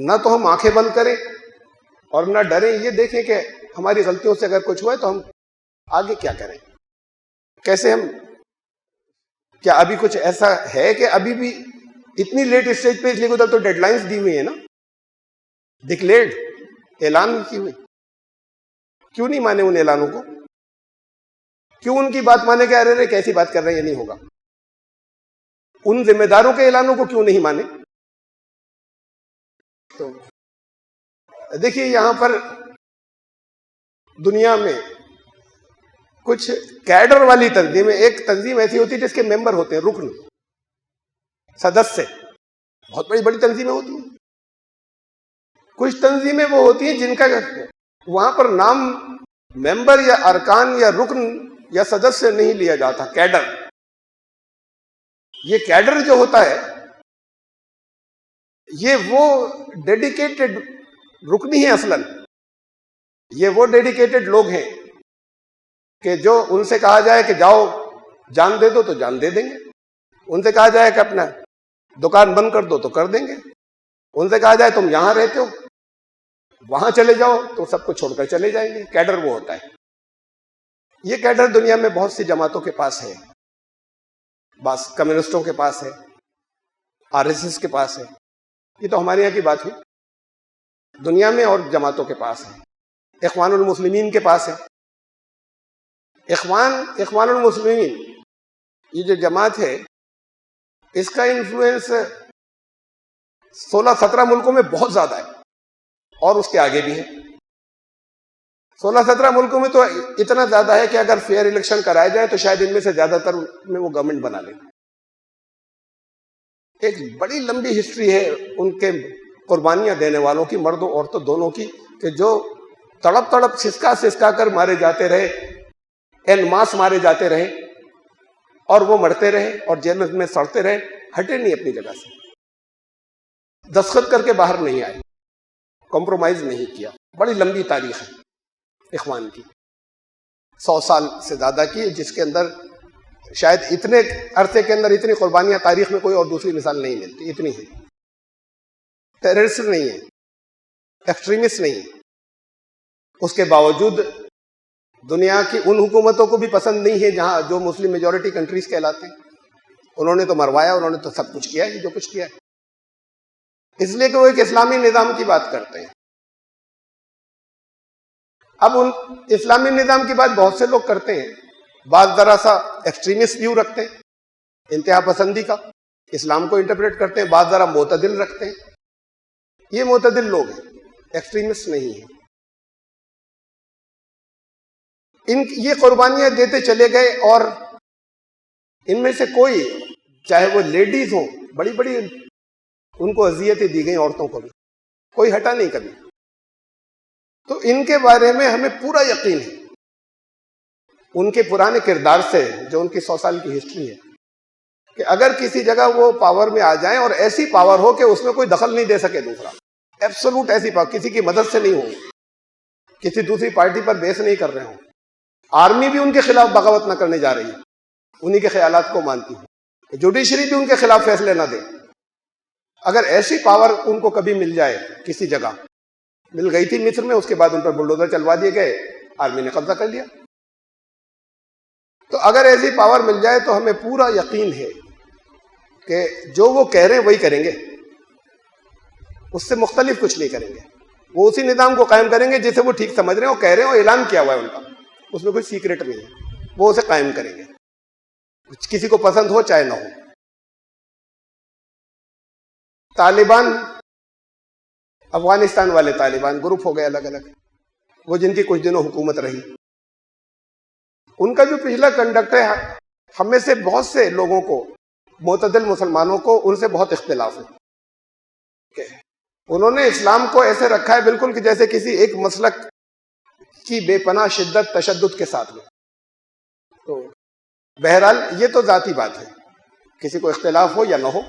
[SPEAKER 2] نہ تو ہم آنکھیں بند کریں اور نہ ڈریں, یہ دیکھیں کہ ہماری غلطیوں سے اگر کچھ ہوا ہے تو ہم آگے کیا کریں, کیسے ہم, کیا ابھی کچھ ایسا ہے کہ ابھی بھی اتنی لیٹ اسٹیج پہ، اس لیے ادھر تو ڈیڈ لائنس دی ہوئی ہیں نا، ڈکلیئرڈ، اعلان کی ہوئی. کیوں نہیں مانے ان اعلانوں کو؟ کیوں ان کی بات مانے کہ ارے کیسی بات کر رہے ہیں، یہ نہیں ہوگا؟ ان ذمہ داروں کے اعلانوں کو کیوں نہیں مانے؟ تو دیکھیے یہاں پر دنیا میں کچھ کیڈر والی تنظیمیں، ایک تنظیم ایسی ہوتی ہے جس کے ممبر ہوتے ہیں، رکن، سدسیہ، بہت بڑی بڑی تنظیمیں ہوتی ہیں. کچھ تنظیمیں وہ ہوتی ہیں جن کا وہاں پر نام ممبر یا ارکان یا رکن یا سدسیہ نہیں لیا جاتا، کیڈر. یہ کیڈر جو ہوتا ہے یہ وہ ڈیڈیکیٹڈ رکنی ہیں اصلاً. یہ وہ ڈیڈیکیٹڈ لوگ ہیں کہ جو ان سے کہا جائے کہ جاؤ جان دے دو تو جان دے دیں گے، ان سے کہا جائے کہ اپنا دکان بند کر دو تو کر دیں گے، ان سے کہا جائے تم یہاں رہتے ہو وہاں چلے جاؤ تو سب کو چھوڑ کر چلے جائیں گے. کیڈر وہ ہوتا ہے. یہ کیڈر دنیا میں بہت سی جماعتوں کے پاس ہے، بعض کمیونسٹوں کے پاس ہے، RSS کے پاس ہے. یہ تو ہمارے یہاں کی بات ہوئی، دنیا میں اور جماعتوں کے پاس ہے. اخوان المسلمین کے پاس ہے. اخوان المسلمین یہ جو جماعت ہے اس کا انفلوئنس 16-17 ملکوں میں بہت زیادہ ہے اور اس کے آگے بھی ہے. 16-17 ملکوں میں تو اتنا زیادہ ہے کہ اگر فیئر الیکشن کرائے جائے تو شاید ان میں سے زیادہ تر میں وہ گورنمنٹ بنا لے. ایک بڑی لمبی ہسٹری ہے ان کے قربانیاں دینے والوں کی، مردوں عورتوں دونوں کی، کہ جو تڑپ تڑپ سسکا کر مارے جاتے رہے، این ماس مارے جاتے رہے، اور وہ مرتے رہے اور جیل میں سڑتے رہے، ہٹے نہیں اپنی جگہ سے، دستخط کر کے باہر نہیں آئے، کمپرومائز نہیں کیا. بڑی لمبی تاریخ ہے اخوان کی، 100 سال سے زیادہ کی، جس کے اندر شاید اتنے عرصے کے اندر اتنی قربانیاں تاریخ میں کوئی اور دوسری مثال نہیں ملتی. اتنی ہے. ٹیررسٹ نہیں ہے، ایکسٹریمسٹ نہیں ہے. اس کے باوجود دنیا کی ان حکومتوں کو بھی پسند نہیں ہے جہاں جو مسلم میجورٹی کنٹریز کہلاتے ہیں. انہوں نے تو مروایا، انہوں نے تو سب کچھ کیا ہے جو کچھ کیا ہے، اس لیے کہ وہ ایک اسلامی نظام کی بات کرتے ہیں. اب ان اسلامی نظام کی بات بہت سے لوگ کرتے ہیں، بعض ذرا سا ایکسٹریمسٹ ویو رکھتے ہیں، انتہا پسندی کا اسلام کو انٹرپریٹ کرتے ہیں، بعض ذرا معتدل رکھتے ہیں. یہ معتدل لوگ ہیں، ایکسٹریمسٹ نہیں ہیں. یہ قربانیاں دیتے چلے گئے اور ان میں سے کوئی، چاہے وہ لیڈیز ہوں، بڑی بڑی ان کو اذیتیں دی گئیں، عورتوں کو بھی، کوئی ہٹا نہیں کبھی. تو ان کے بارے میں ہمیں پورا یقین ہے، ان کے پرانے کردار سے، جو ان کی 100 سال کی ہسٹری ہے، کہ اگر کسی جگہ وہ پاور میں آ جائیں اور ایسی پاور ہو کہ اس میں کوئی دخل نہیں دے سکے دوسرا، ایبسولوٹ ایسی پاور، کسی کی مدد سے نہیں ہو، کسی دوسری پارٹی پر بیس نہیں کر رہے ہوں، آرمی بھی ان کے خلاف بغاوت نہ کرنے جا رہی ہے، انہی کے خیالات کو مانتی ہے، جوڈیشری بھی ان کے خلاف فیصلے نہ دے. اگر ایسی پاور ان کو کبھی مل جائے، کسی جگہ مل گئی تھی مصر میں، اس کے بعد ان پر بلڈوزر چلوا دیے گئے، آرمی نے قبضہ کر لیا. تو اگر ایسی پاور مل جائے تو ہمیں پورا یقین ہے کہ جو وہ کہہ رہے ہیں وہی کریں گے، اس سے مختلف کچھ نہیں کریں گے. وہ اسی نظام کو قائم کریں گے جسے وہ ٹھیک سمجھ رہے ہیں، وہ کہہ رہے ہیں، وہ اعلان کیا ہوا ہے ان کا، اس میں کوئی سیکرٹ نہیں ہے، وہ اسے قائم کریں گے، کسی کو پسند ہو چاہے نہ ہو. طالبان، افغانستان والے طالبان گروپ ہو گئے الگ الگ، وہ جن کی کچھ دنوں حکومت رہی، ان کا جو پچھلا کنڈکٹ ہے، ہم میں سے بہت سے لوگوں کو، معتدل مسلمانوں کو ان سے بہت اختلاف ہے. کہ انہوں نے اسلام کو ایسے رکھا ہے بالکل کہ جیسے کسی ایک مسلک کی بے پناہ شدت تشدد کے ساتھ میں. تو بہرحال یہ تو ذاتی بات ہے، کسی کو اختلاف ہو یا نہ ہو،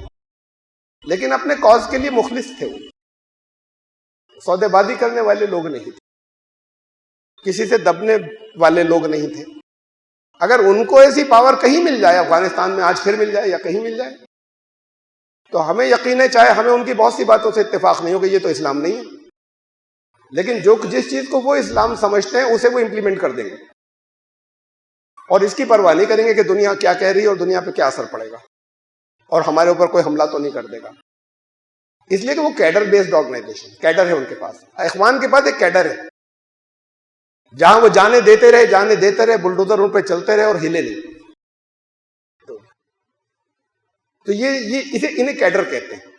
[SPEAKER 2] لیکن اپنے کاز کے لیے مخلص تھے، وہ سودے بازی کرنے والے لوگ نہیں تھے، کسی سے دبنے والے لوگ نہیں تھے. اگر ان کو ایسی پاور کہیں مل جائے، افغانستان میں آج پھر مل جائے یا کہیں مل جائے، تو ہمیں یقین ہے، چاہے ہمیں ان کی بہت سی باتوں سے اتفاق نہیں ہوگا، یہ تو اسلام نہیں ہے، لیکن جس چیز کو وہ اسلام سمجھتے ہیں اسے وہ امپلیمنٹ کر دیں گے، اور اس کی پرواہ نہیں کریں گے کہ دنیا کیا کہہ رہی ہے اور دنیا پہ کیا اثر پڑے گا. اور ہمارے اوپر کوئی حملہ تو نہیں کر دے گا. اس لیے کہ وہ کیڈر بیسڈ آرگنائزیشن، کیڈر ہے ان کے پاس. اخوان کے پاس ایک کیڈر ہے، جہاں وہ جانے دیتے رہے بلڈوزر ان پہ چلتے رہے اور ہلے نہیں. تو انہیں کیڈر کہتے ہیں.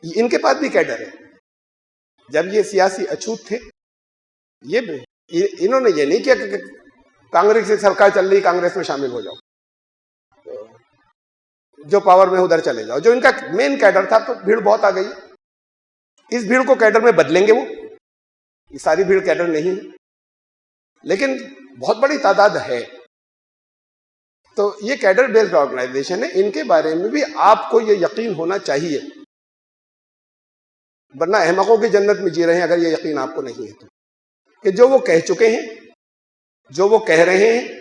[SPEAKER 2] ان کے پاس بھی کیڈر ہے. جب یہ سیاسی اچھوت تھے، انہوں نے یہ نہیں کیا کہ کانگریس کی سرکار چل رہی، کانگریس میں شامل ہو جاؤ، جو پاور میں ادھر چلے جاؤ. جو ان کا مین کیڈر تھا، تو بھیڑ بہت آ گئی. اس بھیڑ کو کیڈر میں بدلیں گے وہ. یہ ساری بھیڑ کیڈر نہیں ہے، لیکن بہت بڑی تعداد ہے. تو یہ کیڈر بیسڈ آرگنائزیشن ہے. ان کے بارے میں بھی آپ کو یہ یقین ہونا چاہیے، ورنہ احمقوں کی جنت میں جی رہے ہیں اگر یہ یقین آپ کو نہیں ہے تو. کہ جو وہ کہہ چکے ہیں، جو وہ کہہ رہے ہیں،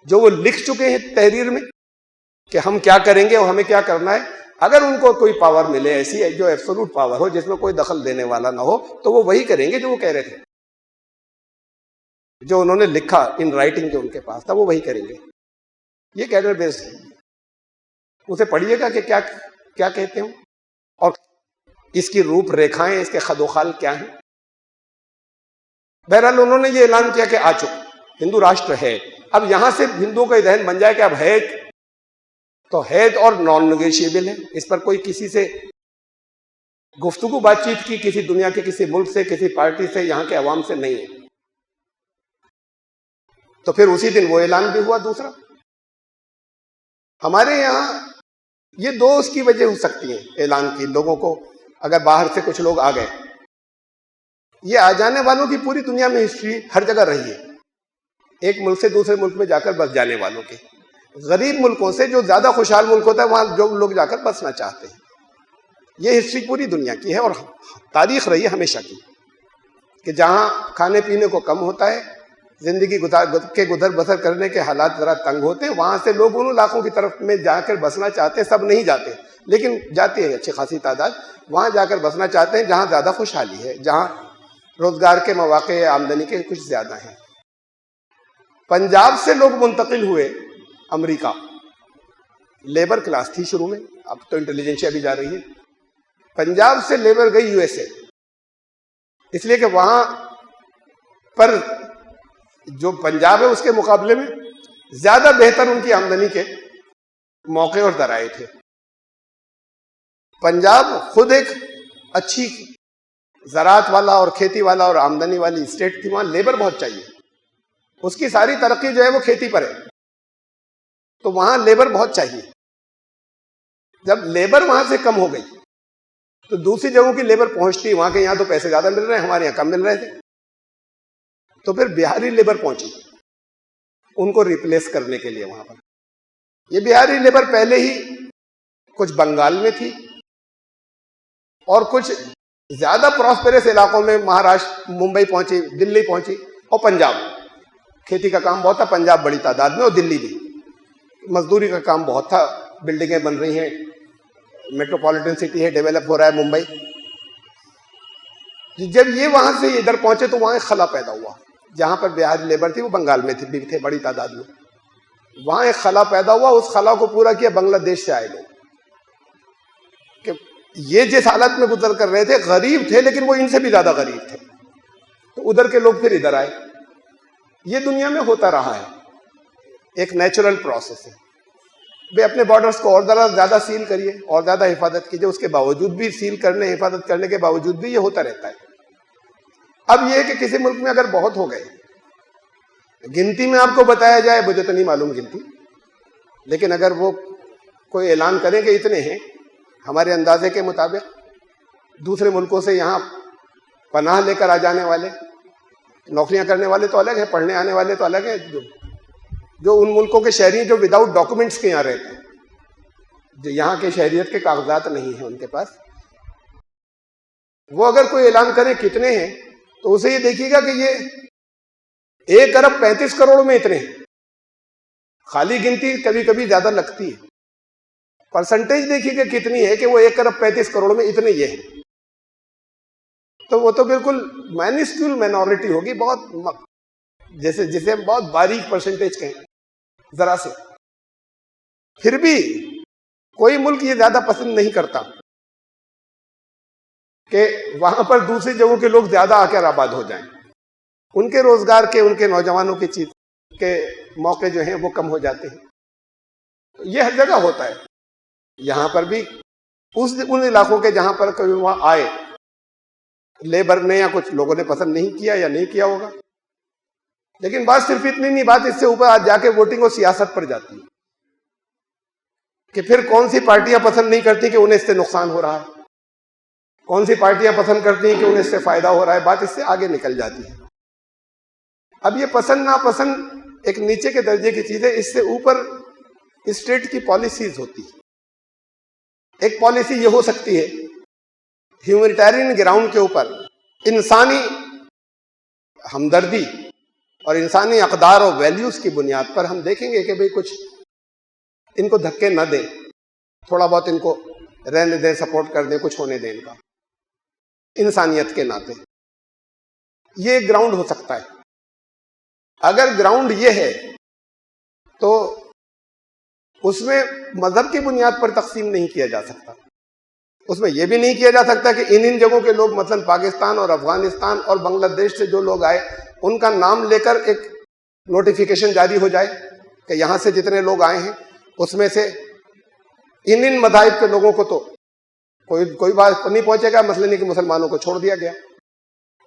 [SPEAKER 2] جو وہ لکھ چکے ہیں تحریر میں کہ ہم کیا کریں گے اور ہمیں کیا کرنا ہے، اگر ان کو کوئی پاور ملے ایسی جو ایبسولوٹ پاور ہو، جس میں کوئی دخل دینے والا نہ ہو، تو وہ وہی کریں گے جو وہ کہہ رہے تھے. جو انہوں نے لکھا ان رائٹنگ جو ان کے پاس تھا، وہ وہی کریں گے. یہ کیڈر بیسڈ ہے. اسے پڑھیے گا کہ کیا کہتے ہیں اور اس کی روپ ریکھائیں، اس کے خد و خال کیا ہیں. بہرحال انہوں نے یہ اعلان کیا کہ آ چکے، ہندو راشٹر ہے. اب یہاں سے ہندوؤں کا ذہن بن جائے کہ اب ہے تو ہے اور نان نیگوشیبل ہے. اس پر کوئی کسی سے گفتگو بات چیت کی کسی دنیا کے کسی ملک سے، کسی پارٹی سے، یہاں کے عوام سے نہیں ہے. تو پھر اسی دن وہ اعلان بھی ہوا. دوسرا، ہمارے یہاں یہ دو اس کی وجہ ہو سکتی ہیں اعلان کی. لوگوں کو اگر باہر سے کچھ لوگ آ گئے، یہ آ جانے والوں کی پوری دنیا میں ہسٹری ہر جگہ رہی ہے. ایک ملک سے دوسرے ملک میں جا کر بس جانے والوں کی. غریب ملکوں سے جو زیادہ خوشحال ملک ہوتا ہے، وہاں جو لوگ جا کر بسنا چاہتے ہیں. یہ ہسٹری پوری دنیا کی ہے اور تاریخ رہی ہے ہمیشہ کی، کہ جہاں کھانے پینے کو کم ہوتا ہے، زندگی گزر بسر کرنے کے حالات ذرا تنگ ہوتے ہیں، وہاں سے لوگ ان علاقوں کی طرف میں جا کر بسنا چاہتے ہیں. سب نہیں جاتے، لیکن جاتے ہیں اچھی خاصی تعداد. وہاں جا کر بسنا چاہتے ہیں جہاں زیادہ خوشحالی ہے، جہاں روزگار کے مواقع، آمدنی کے کچھ زیادہ ہیں. پنجاب سے لوگ منتقل ہوئے امریکہ. لیبر کلاس تھی شروع میں، اب تو انٹیلیجنسیا بھی جا رہی ہے. پنجاب سے لیبر گئی USA، اس لیے کہ وہاں پر جو پنجاب ہے اس کے مقابلے میں زیادہ بہتر ان کی آمدنی کے موقع اور ذرائع تھے. پنجاب خود ایک اچھی زراعت والا اور کھیتی والا اور آمدنی والی اسٹیٹ تھی. وہاں لیبر بہت چاہیے، اس کی ساری ترقی جو ہے وہ کھیتی پر ہے، تو وہاں لیبر بہت چاہیے. جب لیبر وہاں سے کم ہو گئی تو دوسری جگہوں کی لیبر پہنچتی. وہاں کے یہاں تو پیسے زیادہ مل رہے ہیں، ہمارے یہاں کم مل رہے تھے. تو پھر بہاری لیبر پہنچی ان کو ریپلیس کرنے کے لیے وہاں پر. یہ بہاری لیبر پہلے ہی کچھ بنگال میں تھی اور کچھ زیادہ پراسپیرس علاقوں میں، مہاراشٹر، ممبئی پہنچی، دلی پہنچی، اور پنجاب. کھیتی کا کام بہت تھا پنجاب بڑی تعداد میں، اور دلی بھی. مزدوری کا کام بہت تھا، بلڈنگیں بن رہی ہیں، میٹروپولیٹن سٹی ہے، ڈیولپ ہو رہا ہے ممبئی. جب یہ وہاں سے ادھر پہنچے تو وہاں ایک خلا پیدا ہوا. جہاں پر بہاری لیبر تھی وہ بنگال میں تھے بڑی تعداد میں. وہاں ایک خلا پیدا ہوا. اس خلا کو پورا کیا بنگلہ دیش سے آئے لوگ، کہ یہ جس حالت میں گزر کر رہے تھے، غریب تھے لیکن وہ ان سے بھی زیادہ غریب تھے. تو ادھر کے لوگ پھر ادھر آئے. یہ دنیا میں ہوتا رہا ہے، ایک نیچرل پروسیس ہے. بھائی اپنے بارڈرز کو اور زیادہ سیل کریے اور زیادہ حفاظت کیجیے، اس کے باوجود بھی سیل کرنے، حفاظت کرنے کے باوجود بھی یہ ہوتا رہتا ہے. اب یہ ہے کہ کسی ملک میں اگر بہت ہو گئے، گنتی میں آپ کو بتایا جائے، مجھے تو نہیں معلوم گنتی، لیکن اگر وہ کوئی اعلان کریں کہ اتنے ہیں، ہمارے اندازے کے مطابق دوسرے ملکوں سے یہاں پناہ لے کر آ جانے والے، نوکریاں کرنے والے تو الگ ہیں، پڑھنے آنے والے تو الگ ہیں، جو ان ملکوں کے شہری ہیں جو وداؤٹ ڈاکومنٹس کے یہاں رہتے ہیں، جو یہاں کے شہریت کے کاغذات نہیں ہیں ان کے پاس، وہ اگر کوئی اعلان کرے کتنے ہیں، تو اسے یہ دیکھیے گا کہ یہ 1,35,00,00,000 میں اتنے ہیں. خالی گنتی کبھی کبھی زیادہ لگتی ہے، پرسنٹیج دیکھیے کہ کتنی ہے کہ وہ 1,35,00,000 میں اتنے یہ ہیں. تو وہ تو بالکل مائنسکیول مائنورٹی ہوگی، بہت جسے ہم بہت باریک پرسنٹیج کہیں، ذرا سے. پھر بھی کوئی ملک یہ زیادہ پسند نہیں کرتا کہ وہاں پر دوسری جگہوں کے لوگ زیادہ آ کر آباد ہو جائیں. ان کے روزگار کے، ان کے نوجوانوں کی چیز کے موقع جو ہیں وہ کم ہو جاتے ہیں. یہ ہر جگہ ہوتا ہے. یہاں پر بھی ان علاقوں کے جہاں پر کبھی وہاں آئے لیبر نے یا کچھ لوگوں نے پسند نہیں کیا یا نہیں کیا ہوگا. لیکن بات صرف اتنی نہیں، بات اس سے اوپر آج جا کے ووٹنگ اور سیاست پر جاتی ہے کہ پھر کون سی پارٹیاں پسند نہیں کرتی کہ انہیں اس سے نقصان ہو رہا ہے، کون سی پارٹیاں پسند کرتی ہیں کہ انہیں اس سے فائدہ ہو رہا ہے. بات اس سے آگے نکل جاتی ہے. اب یہ پسند ناپسند ایک نیچے کے درجے کی چیز ہے. اس سے اوپر اسٹیٹ کی پالیسیز ہوتی ہے. ایک پالیسی یہ ہو سکتی ہے ہیومینیٹیرین گراؤنڈ کے اوپر انسانی ہمدردی اور انسانی اقدار اور ویلیوز کی بنیاد پر ہم دیکھیں گے کہ بھئی کچھ ان کو دھکے نہ دیں، تھوڑا بہت ان کو رہنے دیں، سپورٹ کر دیں، کچھ ہونے دیں ان کا انسانیت کے ناطے. یہ ایک گراؤنڈ ہو سکتا ہے. اگر گراؤنڈ یہ ہے تو اس میں مذہب کی بنیاد پر تقسیم نہیں کیا جا سکتا. اس میں یہ بھی نہیں کیا جا سکتا کہ ان جگہوں کے لوگ مثلا پاکستان اور افغانستان اور بنگلہ دیش سے جو لوگ آئے ان کا نام لے کر ایک نوٹیفیکیشن جاری ہو جائے کہ یہاں سے جتنے لوگ آئے ہیں اس میں سے ان مذاہب کے لوگوں کو تو کوئی بات نہیں پہنچے گا. مثلا نہیں کہ مسلمانوں کو چھوڑ دیا گیا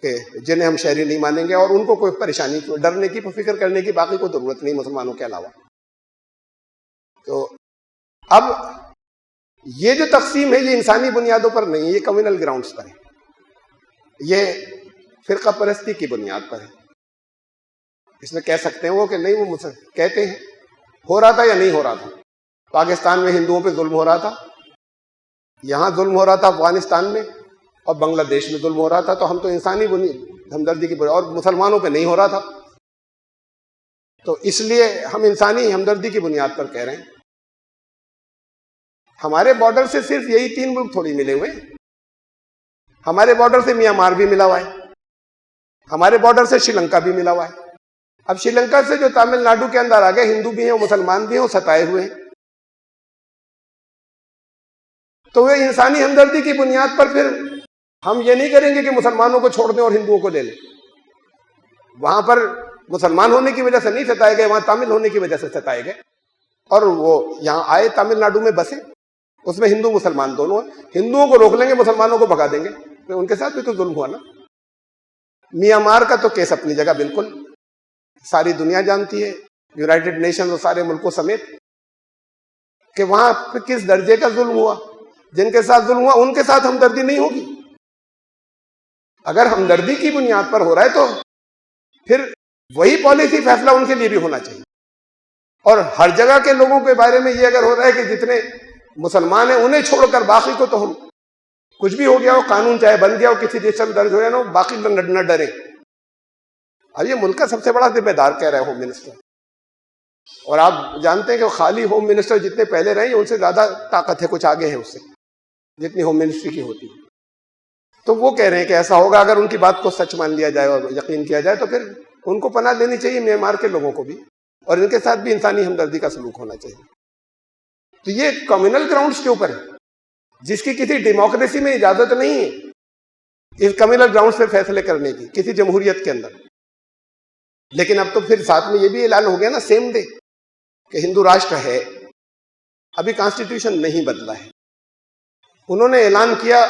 [SPEAKER 2] کہ جنہیں ہم شہری نہیں مانیں گے اور ان کو کوئی پریشانی، ڈرنے کی، فکر کرنے کی باقی کوئی ضرورت نہیں مسلمانوں کے علاوہ. تو اب یہ جو تقسیم ہے یہ انسانی بنیادوں پر نہیں ہے، یہ کمیونل گراؤنڈز پر ہے، یہ فرقہ پرستی کی بنیاد پر ہے. اس میں کہہ سکتے ہیں وہ کہ نہیں، وہ کہتے ہیں ہو رہا تھا یا نہیں ہو رہا تھا. پاکستان میں ہندوؤں پہ ظلم ہو رہا تھا، یہاں ظلم ہو رہا تھا افغانستان میں، اور بنگلہ دیش میں ظلم ہو رہا تھا. تو ہم تو انسانی ہمدردی کی اور مسلمانوں پہ نہیں ہو رہا تھا. تو اس لیے ہم انسانی ہمدردی کی بنیاد پر کہہ رہے ہیں. ہمارے بارڈر سے صرف یہی 3 ملک تھوڑی ملے ہوئے. ہمارے بارڈر سے میانمار بھی ملا ہوا ہے، ہمارے بارڈر سے شری لنکا بھی ملا ہوا ہے. اب شری لنکا سے جو تامل ناڈو کے اندر آ گئے، ہندو بھی ہیں اور مسلمان بھی ہیں، وہ ستائے ہوئے ہیں. تو وہ انسانی ہمدردی کی بنیاد پر پھر ہم یہ نہیں کریں گے کہ مسلمانوں کو چھوڑ دیں اور ہندوؤں کو لے لیں. وہاں پر مسلمان ہونے کی وجہ سے نہیں ستائے گئے، وہاں تامل ہونے کی وجہ سے ستائے گئے. اور وہ یہاں آئے تامل ناڈو میں بسے، اس میں ہندو مسلمان دونوں ہیں. ہندوؤں کو روک لیں گے، مسلمانوں کو بھگا دیں گے، تو ان کے ساتھ بھی تو ظلم ہوا نا. میانمار کا تو کیس اپنی جگہ بالکل ساری دنیا جانتی ہے، یونائٹڈ نیشن اور سارے ملکوں سمیت، کہ وہاں پہ کس درجے کا ظلم ہوا. جن کے ساتھ ظلم ہوا ان کے ساتھ ہمدردی نہیں ہوگی. اگر ہمدردی کی بنیاد پر ہو رہا ہے تو پھر وہی پالیسی فیصلہ ان کے لیے بھی ہونا چاہیے. اور ہر جگہ کے لوگوں کے بارے میں یہ اگر ہو رہا ہے کہ جتنے مسلمان ہیں انہیں چھوڑ کر باقی کو تو ہم کچھ بھی ہو گیا ہو، قانون چاہے بن گیا ہو، کسی جسم درج ہو یا نہ، باقی نہ ڈرے. اب یہ ملک کا سب سے بڑا ذمہ دار کہہ رہا ہے ہوم منسٹر. اور آپ جانتے ہیں کہ خالی ہوم منسٹر جتنے پہلے رہے ان سے زیادہ طاقت ہے، کچھ آگے ہے اس سے، جتنی ہوم منسٹری کی ہوتی ہے. تو وہ کہہ رہے ہیں کہ ایسا ہوگا. اگر ان کی بات کو سچ مان لیا جائے اور یقین کیا جائے تو پھر ان کو پناہ لینی چاہیے، میانمار کے لوگوں کو بھی، اور ان کے ساتھ بھی انسانی ہمدردی کا سلوک ہونا چاہیے. تو یہ کمیونل گراؤنڈز کے اوپر ہے، جس کی کسی ڈیموکریسی میں اجازت نہیں ہے اس کمیونل گراؤنڈز پہ فیصلے کرنے کی، کسی جمہوریت کے اندر. لیکن اب تو پھر ساتھ میں یہ بھی اعلان ہو گیا نا سیم ڈے کہ ہندو راشٹر ہے. ابھی کانسٹیٹیوشن نہیں بدلا ہے، انہوں نے اعلان کیا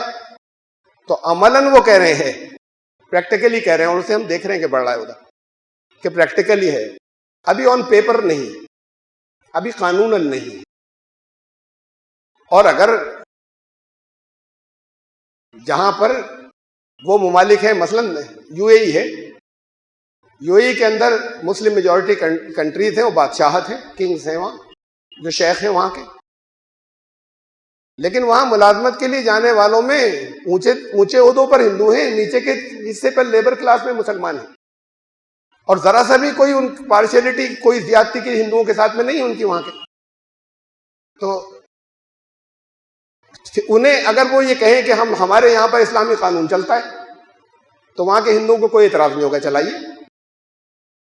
[SPEAKER 2] تو عملاً وہ کہہ رہے ہیں، پریکٹیکلی کہہ رہے ہیں، اور اسے ہم دیکھ رہے ہیں کہ بڑھ رہا ہے ادھر، کہ پریکٹیکلی ہے. ابھی آن پیپر نہیں، ابھی قانوناً نہیں. اور اگر جہاں پر وہ ممالک ہیں، مثلا یو اے ای ہے، یو اے ای کے اندر مسلم میجورٹی کنٹریز ہیں، وہ بادشاہت ہیں، کنگز ہیں وہاں، جو شیخ ہیں وہاں کے. لیکن وہاں ملازمت کے لیے جانے والوں میں اونچے عہدوں پر ہندو ہیں، نیچے کے حصے پر لیبر کلاس میں مسلمان ہیں. اور ذرا سا بھی کوئی ان پارشیلٹی، کوئی زیادتی کی ہندوؤں کے ساتھ میں نہیں ہے ان کی وہاں کے. تو انہیں اگر وہ یہ کہیں کہ ہمارے یہاں پر اسلامی قانون چلتا ہے تو وہاں کے ہندوؤں کو کوئی اعتراض نہیں ہوگا، چلائیے،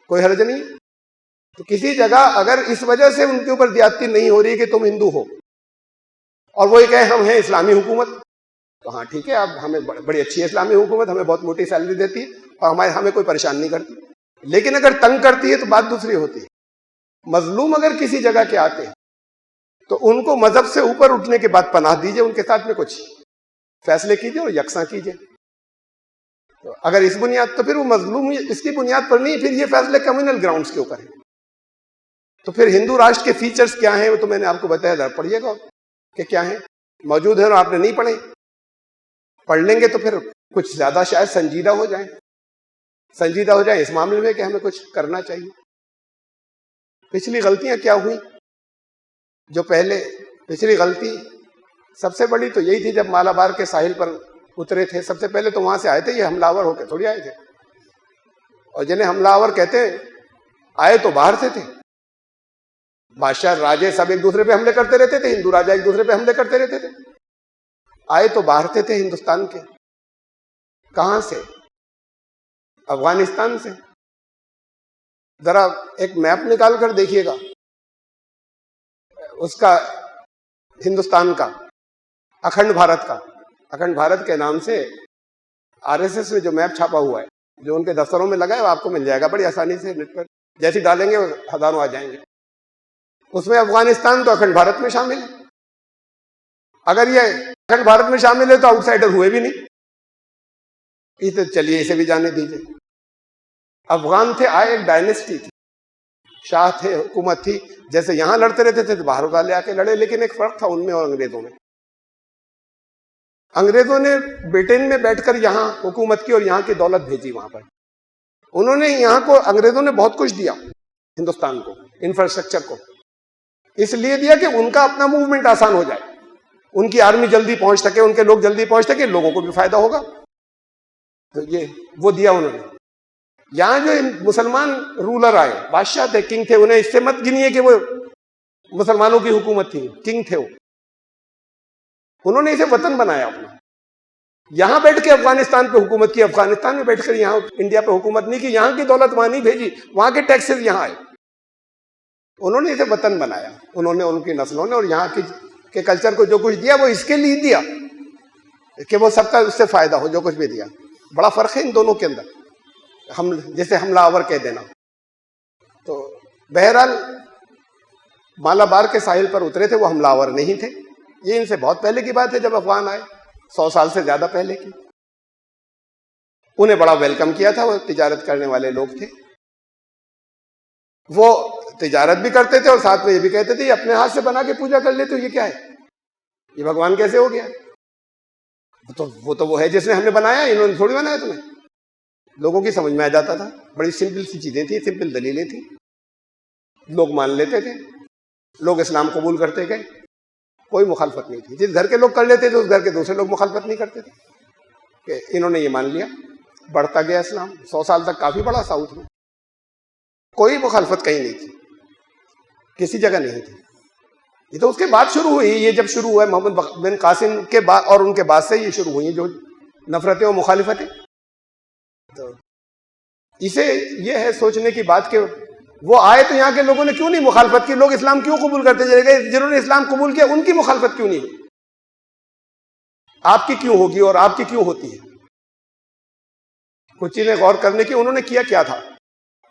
[SPEAKER 2] کوئی حرج نہیں. تو کسی جگہ اگر اس وجہ سے ان کے اوپر زیادتی نہیں ہو رہی کہ تم ہندو ہو اور وہ یہ کہے ہم ہیں اسلامی حکومت، تو ہاں ٹھیک ہے، اب ہمیں بڑی اچھی ہے اسلامی حکومت، ہمیں بہت موٹی سیلری دیتی ہے اور ہمیں کوئی پریشان نہیں کرتی. لیکن اگر تنگ کرتی ہے تو بات دوسری ہوتی ہے. مظلوم اگر کسی جگہ کے آتے ہیں تو ان کو مذہب سے اوپر اٹھنے کے بعد پناہ دیجئے، ان کے ساتھ میں کچھ فیصلے کیجئے اور یکساں کیجئے. تو اگر اس بنیاد، تو پھر وہ مظلوم اس کی بنیاد پر نہیں، پھر یہ فیصلے کمیونل گراؤنڈز کے اوپر ہیں. تو پھر ہندو راشٹر کے فیچرز کیا ہیں وہ تو میں نے آپ کو بتایا، ذرا پڑھیے گا کہ کیا ہیں، موجود ہیں اور آپ نے نہیں پڑھے. پڑھ لیں گے تو پھر کچھ زیادہ شاید سنجیدہ ہو جائیں اس معاملے میں کہ ہمیں کچھ کرنا چاہیے. پچھلی غلطیاں کیا ہوئی؟ پچھلی غلطی سب سے بڑی تو یہی تھی، جب مالابار کے ساحل پر اترے تھے، سب سے پہلے تو وہاں سے آئے تھے، یہ حملہ آور ہو کے تھوڑی آئے تھے. اور جنہیں حملہ آور کہتے ہیں آئے تو باہر سے تھے. بادشاہ راجے سب ایک دوسرے پہ حملے کرتے رہتے تھے، ہندو راجا ایک دوسرے پہ حملے کرتے رہتے تھے. آئے تو باہر سے تھے ہندوستان کے. کہاں سے؟ افغانستان سے. ذرا ایک میپ نکال کر دیکھیے گا اس کا، ہندوستان کا، اکھنڈ بھارت کے نام سے RSS میں جو میپ چھاپا ہوا ہے، جو ان کے دفتروں میں لگا ہے، وہ آپ کو مل جائے گا بڑی آسانی سے نیٹ پر. جیسے ڈالیں گے ہزاروں آ جائیں گے. اس میں افغانستان تو اکھنڈ بھارت میں شامل ہے. اگر یہ اکھنڈ بھارت میں شامل ہے تو آؤٹ سائڈر ہوئے بھی نہیں. چلیے اسے بھی جانے دیجیے. افغان تھے، آئے ایک ڈائنیسٹی تھی، شاہ تھے، حکومت تھی. جیسے یہاں لڑتے رہتے تھے تو باہر والے آ کے لڑے، لیکن ایک فرق تھا ان میں اور انگریزوں میں. انگریزوں نے برٹن میں بیٹھ کر یہاں حکومت کی اور یہاں کی دولت بھیجی وہاں پر. انہوں نے یہاں کو، انگریزوں نے بہت کچھ دیا ہندوستان کو، انفراسٹرکچر کو، اس لیے دیا کہ ان کا اپنا موومنٹ آسان ہو جائے، ان کی آرمی جلدی پہنچ سکے، ان کے لوگ جلدی پہنچ سکے، لوگوں کو بھی فائدہ ہوگا. تو یہ وہ دیا انہوں نے. یہاں جو مسلمان رولر آئے، بادشاہ تھے، کنگ تھے، انہیں اس سے مت گنیے کہ وہ مسلمانوں کی حکومت تھی، کنگ تھے وہ. انہوں نے اسے وطن بنایا اپنا. یہاں بیٹھ کے افغانستان پہ حکومت کی، افغانستان میں بیٹھ کر یہاں انڈیا پہ حکومت نہیں کی، یہاں کی دولت وہاں نہیں بھیجی، وہاں کے ٹیکسز یہاں آئے. انہوں نے اسے وطن بنایا، انہوں نے، ان کی نسلوں نے، اور یہاں کے کلچر کو جو کچھ دیا وہ اس کے لیے دیا کہ وہ سب کا اس سے فائدہ ہو، جو کچھ بھی دیا. بڑا فرق ہے ان دونوں کے اندر، جیسے حملہ آور کہہ دینا. تو بہرحال مالابار کے ساحل پر اترے تھے، وہ حملہ آور نہیں تھے. یہ ان سے بہت پہلے کی بات ہے، جب افغان آئے، 100 سال سے زیادہ پہلے کی. انہیں بڑا ویلکم کیا تھا، وہ تجارت کرنے والے لوگ تھے. وہ تجارت بھی کرتے تھے اور ساتھ میں یہ بھی کہتے تھے یہ اپنے ہاتھ سے بنا کے پوجا کر لیتے ہو، یہ کیا ہے، یہ بھگوان کیسے ہو گیا؟ وہ ہے جس نے ہم نے بنایا، انہوں نے تھوڑی بنایا تمہیں. لوگوں کی سمجھ میں آ جاتا تھا، بڑی سمپل سی چیزیں تھیں، سمپل دلیلیں تھیں، لوگ مان لیتے تھے، لوگ اسلام قبول کرتے گئے، کوئی مخالفت نہیں تھی. جس گھر کے لوگ کر لیتے تھے اس گھر کے دوسرے لوگ مخالفت نہیں کرتے تھے. کہ انہوں نے یہ مان لیا، بڑھتا گیا اسلام. 100 سال تک کافی بڑا ساؤتھ میں، کوئی مخالفت کہیں نہیں تھی، کسی جگہ نہیں تھی. یہ تو اس کے بعد شروع ہوئی. یہ جب شروع ہوا محمد بن قاسم کے بعد اور ان کے بعد سے یہ شروع ہوئی جو نفرتیں اور مخالفتیں. تو اسے یہ ہے سوچنے کی بات کہ وہ آئے تو یہاں کے لوگوں نے کیوں نہیں مخالفت کی؟ لوگ اسلام کیوں قبول کرتے چلے گئے؟ جنہوں نے اسلام قبول کیا ان کی مخالفت کیوں نہیں ہوئی؟ آپ کی کیوں ہوگی اور آپ کی کیوں ہوتی ہے؟ کچھ چیزیں غور کرنے کی. انہوں نے کیا تھا؟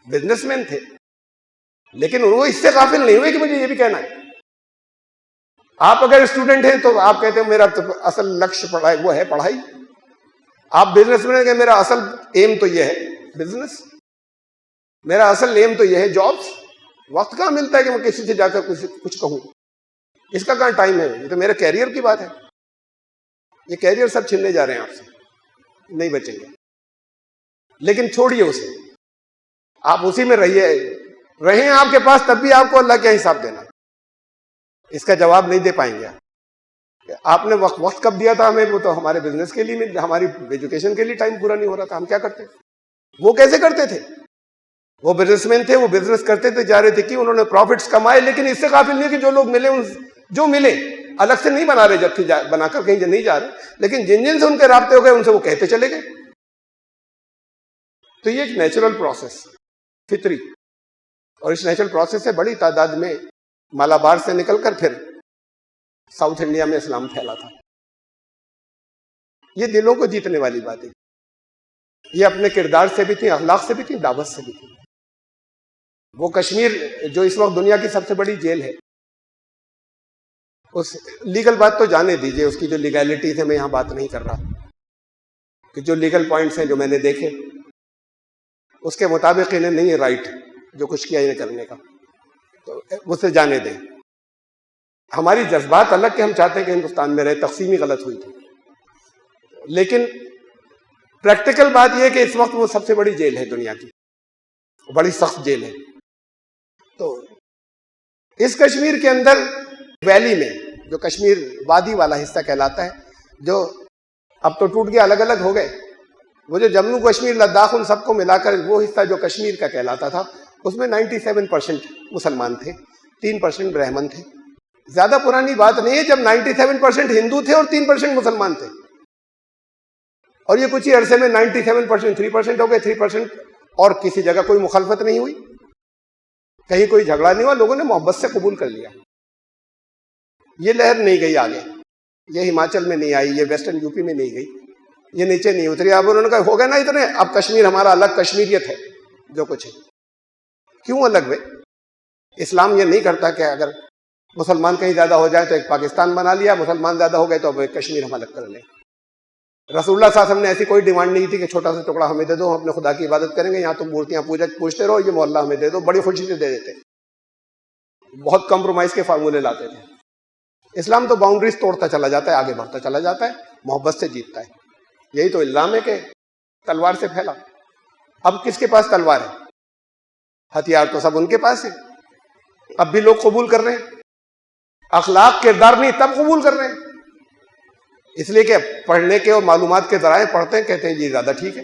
[SPEAKER 2] بزنس مین تھے، لیکن وہ اس سے غافل نہیں ہوئے کہ مجھے یہ بھی کہنا ہے. آپ اگر اسٹوڈنٹ ہیں تو آپ کہتے ہیں میرا اصل لکش پڑھائی، وہ ہے پڑھائی. آپ بزنس مین ہیں، میرا اصل ایم تو یہ ہے بزنس، میرا اصل ایم تو یہ ہے جابس. وقت کہاں ملتا ہے کہ میں کسی سے جا کر کچھ کہوں؟ اس کا کہاں ٹائم ہے؟ یہ تو میرے کیریئر کی بات ہے. یہ کیریئر سب چھیننے جا رہے ہیں آپ سے، نہیں بچیں گے. لیکن چھوڑیے اسے، آپ اسی میں رہیں آپ کے پاس، تب بھی آپ کو اللہ کیا حساب دینا، اس کا جواب نہیں دے پائیں گے. آپ نے وقت کب دیا تھا ہمیں؟ وہ تو ہمارے بزنس کے لیے، ہماری ایجوکیشن کے لیے ٹائم پورا نہیں ہو رہا تھا. ہم کیا کرتے؟ وہ کیسے کرتے تھے؟ وہ بزنس مین تھے، وہ بزنس کرتے تھے، جا رہے تھے کہ انہوں نے پروفٹس کمائے، لیکن اس سے قابل نہیں کہ جو لوگ ملے، جو ملے الگ سے نہیں بنا رہے، جب بنا کر کہیں نہیں جا رہے، لیکن جن سے ان کے رابطے ہو گئے ان سے وہ کہتے چلے گئے. تو یہ ایک نیچرل پروسیس، فطری. اور اس نیچرل پروسیس سے بڑی تعداد میں مالابار سے نکل کر پھر ساؤتھ انڈیا میں اسلام پھیلا تھا. یہ دلوں کو جیتنے والی باتیں، یہ اپنے کردار سے بھی تھی، اخلاق سے بھی تھی، دعوت سے بھی تھی. وہ کشمیر جو اس وقت دنیا کی سب سے بڑی جیل ہے، اس لیگل بات تو جانے دیجئے، اس کی جو لیگیلٹیز ہے میں یہاں بات نہیں کر رہا، کہ جو لیگل پوائنٹس ہیں جو میں نے دیکھے اس کے مطابق انہیں نہیں ہے رائٹ جو کچھ کیا انہیں کرنے کا، تو اسے جانے دیں. ہماری جذبات الگ کہ ہم چاہتے ہیں کہ ہندوستان میں رہے، تقسیمی غلط ہوئی تھی، لیکن پریکٹیکل بات یہ ہے کہ اس وقت وہ سب سے بڑی جیل ہے دنیا کی، بڑی سخت جیل ہے. تو اس کشمیر کے اندر ویلی میں جو کشمیر وادی والا حصہ کہلاتا ہے، جو اب تو ٹوٹ گیا، الگ الگ ہو گئے، وہ جو جموں کشمیر لداخ ان سب کو ملا کر وہ حصہ جو کشمیر کا کہلاتا تھا، اس میں 97% مسلمان تھے، 3% برہمن تھے. زیادہ پرانی بات نہیں ہے جب 97% ہندو تھے اور 3% مسلمان تھے، اور یہ کچھ ہی عرصے میں 97% 3% ہو گئے، 3% اور کسی جگہ کوئی مخالفت نہیں ہوئی، کہیں کوئی جھگڑا نہیں ہوا، لوگوں نے محبت سے قبول کر لیا. یہ لہر نہیں گئی آگے، یہ ہماچل میں نہیں آئی، یہ ویسٹرن یو پی میں نہیں گئی، یہ نیچے نہیں اتری. اب انہوں نے کہا ہو گیا نا اتنے، اب کشمیر ہمارا الگ کشمیریت ہے جو کچھ ہے. کیوں الگ ہوئے؟ اسلام یہ نہیں کرتا کہ اگر مسلمان کہیں زیادہ ہو جائے تو ایک پاکستان بنا لیا، مسلمان زیادہ ہو گئے تو اب ایک کشمیر ہم الگ کر لیں. رسول اللہ صلی اللہ علیہ وسلم نے ایسی کوئی ڈیمانڈ نہیں تھی کہ چھوٹا سا ٹکڑا ہمیں دے دو، ہم اپنے خدا کی عبادت کریں گے، یہاں تم مورتیاں پوجتے رہو، یہ محلہ ہمیں دے دو. بڑی خوشی سے دے دیتے، بہت کمپرومائز کے فارمولے لاتے تھے. اسلام تو باؤنڈریز توڑتا چلا جاتا ہے، آگے بڑھتا چلا جاتا ہے، محبت سے جیتتا ہے. یہی تو الزام ہے کہ تلوار سے پھیلا. اب کس کے پاس تلوار ہے؟ ہتھیار تو سب ان کے پاس ہے. اب بھی لوگ قبول کر رہے ہیں، اخلاق کردار نہیں تب قبول کر رہے ہیں، اس لیے کہ پڑھنے کے اور معلومات کے ذرائع پڑھتے ہیں، کہتے ہیں جی زیادہ ٹھیک ہے.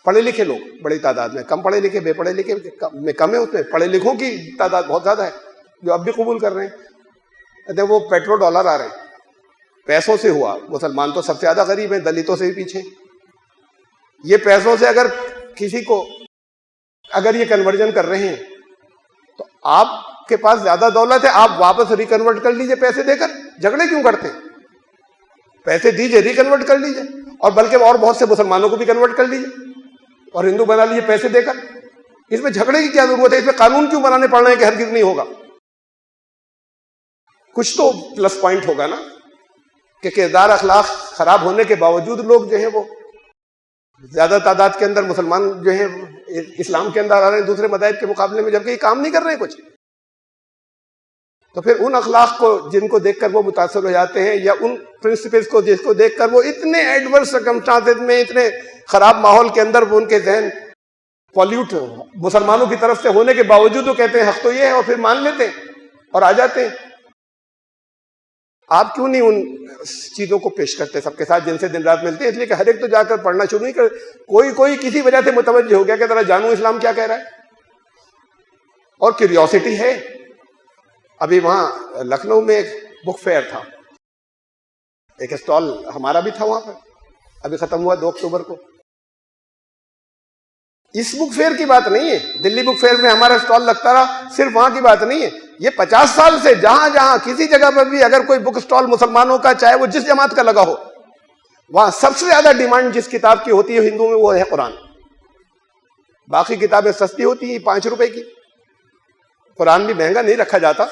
[SPEAKER 2] پڑھے لکھے لوگ بڑی تعداد میں، کم پڑھے لکھے بے پڑھے لکھے میں کم ہے، اس میں پڑھے لکھوں کی تعداد بہت زیادہ ہے جو اب بھی قبول کر رہے ہیں. کہتے ہیں وہ پیٹرو ڈالر آ رہے ہیں، پیسوں سے ہوا. مسلمان تو سب سے زیادہ غریب ہیں، دلتوں سے بھی پیچھے. یہ پیسوں سے اگر کسی کو اگر یہ کنورژن کر رہے ہیں تو آپ کے پاس زیادہ دولت ہے، آپ واپس ریکنورٹ کر لیجئے پیسے دے کر. جھگڑے کیوں کرتے ہیں؟ پیسے دیجئے، ریکنورٹ کر لیجئے، اور بلکہ اور بہت سے مسلمانوں کو بھی کنورٹ کر لیجئے اور ہندو بنا لیجئے پیسے دے کر. اس میں جھگڑے کی کیا ضرورت ہے؟ اس میں قانون کیوں بنانے پڑ رہے ہیں کہ ہرگز نہیں ہوگا؟ کچھ تو پلس پوائنٹ ہوگا نا، کہ کردار اخلاق خراب ہونے کے باوجود لوگ جو ہیں وہ زیادہ تعداد کے اندر مسلمان جو ہیں اسلام کے اندر آ رہے ہیں دوسرے مذاہب کے مقابلے میں، جبکہ یہ کام نہیں کر رہے ہیں کچھ. تو پھر ان اخلاق کو جن کو دیکھ کر وہ متاثر ہو جاتے ہیں، یا ان پرنسپلز کو جس کو دیکھ کر وہ اتنے ایڈورس سرکمسٹانسز میں، اتنے خراب ماحول کے اندر وہ ان کے ذہن پولیوٹ مسلمانوں کی طرف سے ہونے کے باوجود وہ کہتے ہیں حق تو یہ ہے، اور پھر مان لیتے ہیں اور آ جاتے ہیں. آپ کیوں نہیں ان چیزوں کو پیش کرتے سب کے ساتھ جن سے دن رات ملتے ہیں؟ اس لیے کہ ہر ایک تو جا کر پڑھنا شروع نہیں کر، کوئی کسی وجہ سے متوجہ ہو گیا کہ ذرا جانو اسلام کیا کہہ رہا ہے. اور کیوریوسٹی ہے. ابھی وہاں لکھنؤ میں ایک بک فیئر تھا، ایک اسٹال ہمارا بھی تھا وہاں پر، ابھی ختم ہوا 2 اکتوبر کو. اس بک فیئر کی بات نہیں ہے، دلی بک فیئر میں ہمارا اسٹال لگتا رہا، صرف وہاں کی بات نہیں ہے. یہ 50 سال سے جہاں جہاں کسی جگہ پر بھی اگر کوئی بک اسٹال مسلمانوں کا، چاہے وہ جس جماعت کا لگا ہو، وہاں سب سے زیادہ ڈیمانڈ جس کتاب کی ہوتی ہے ہندو میں وہ ہے قرآن. باقی کتابیں سستی ہوتی ہیں 5 روپے کی، قرآن بھی مہنگا نہیں رکھا جاتا،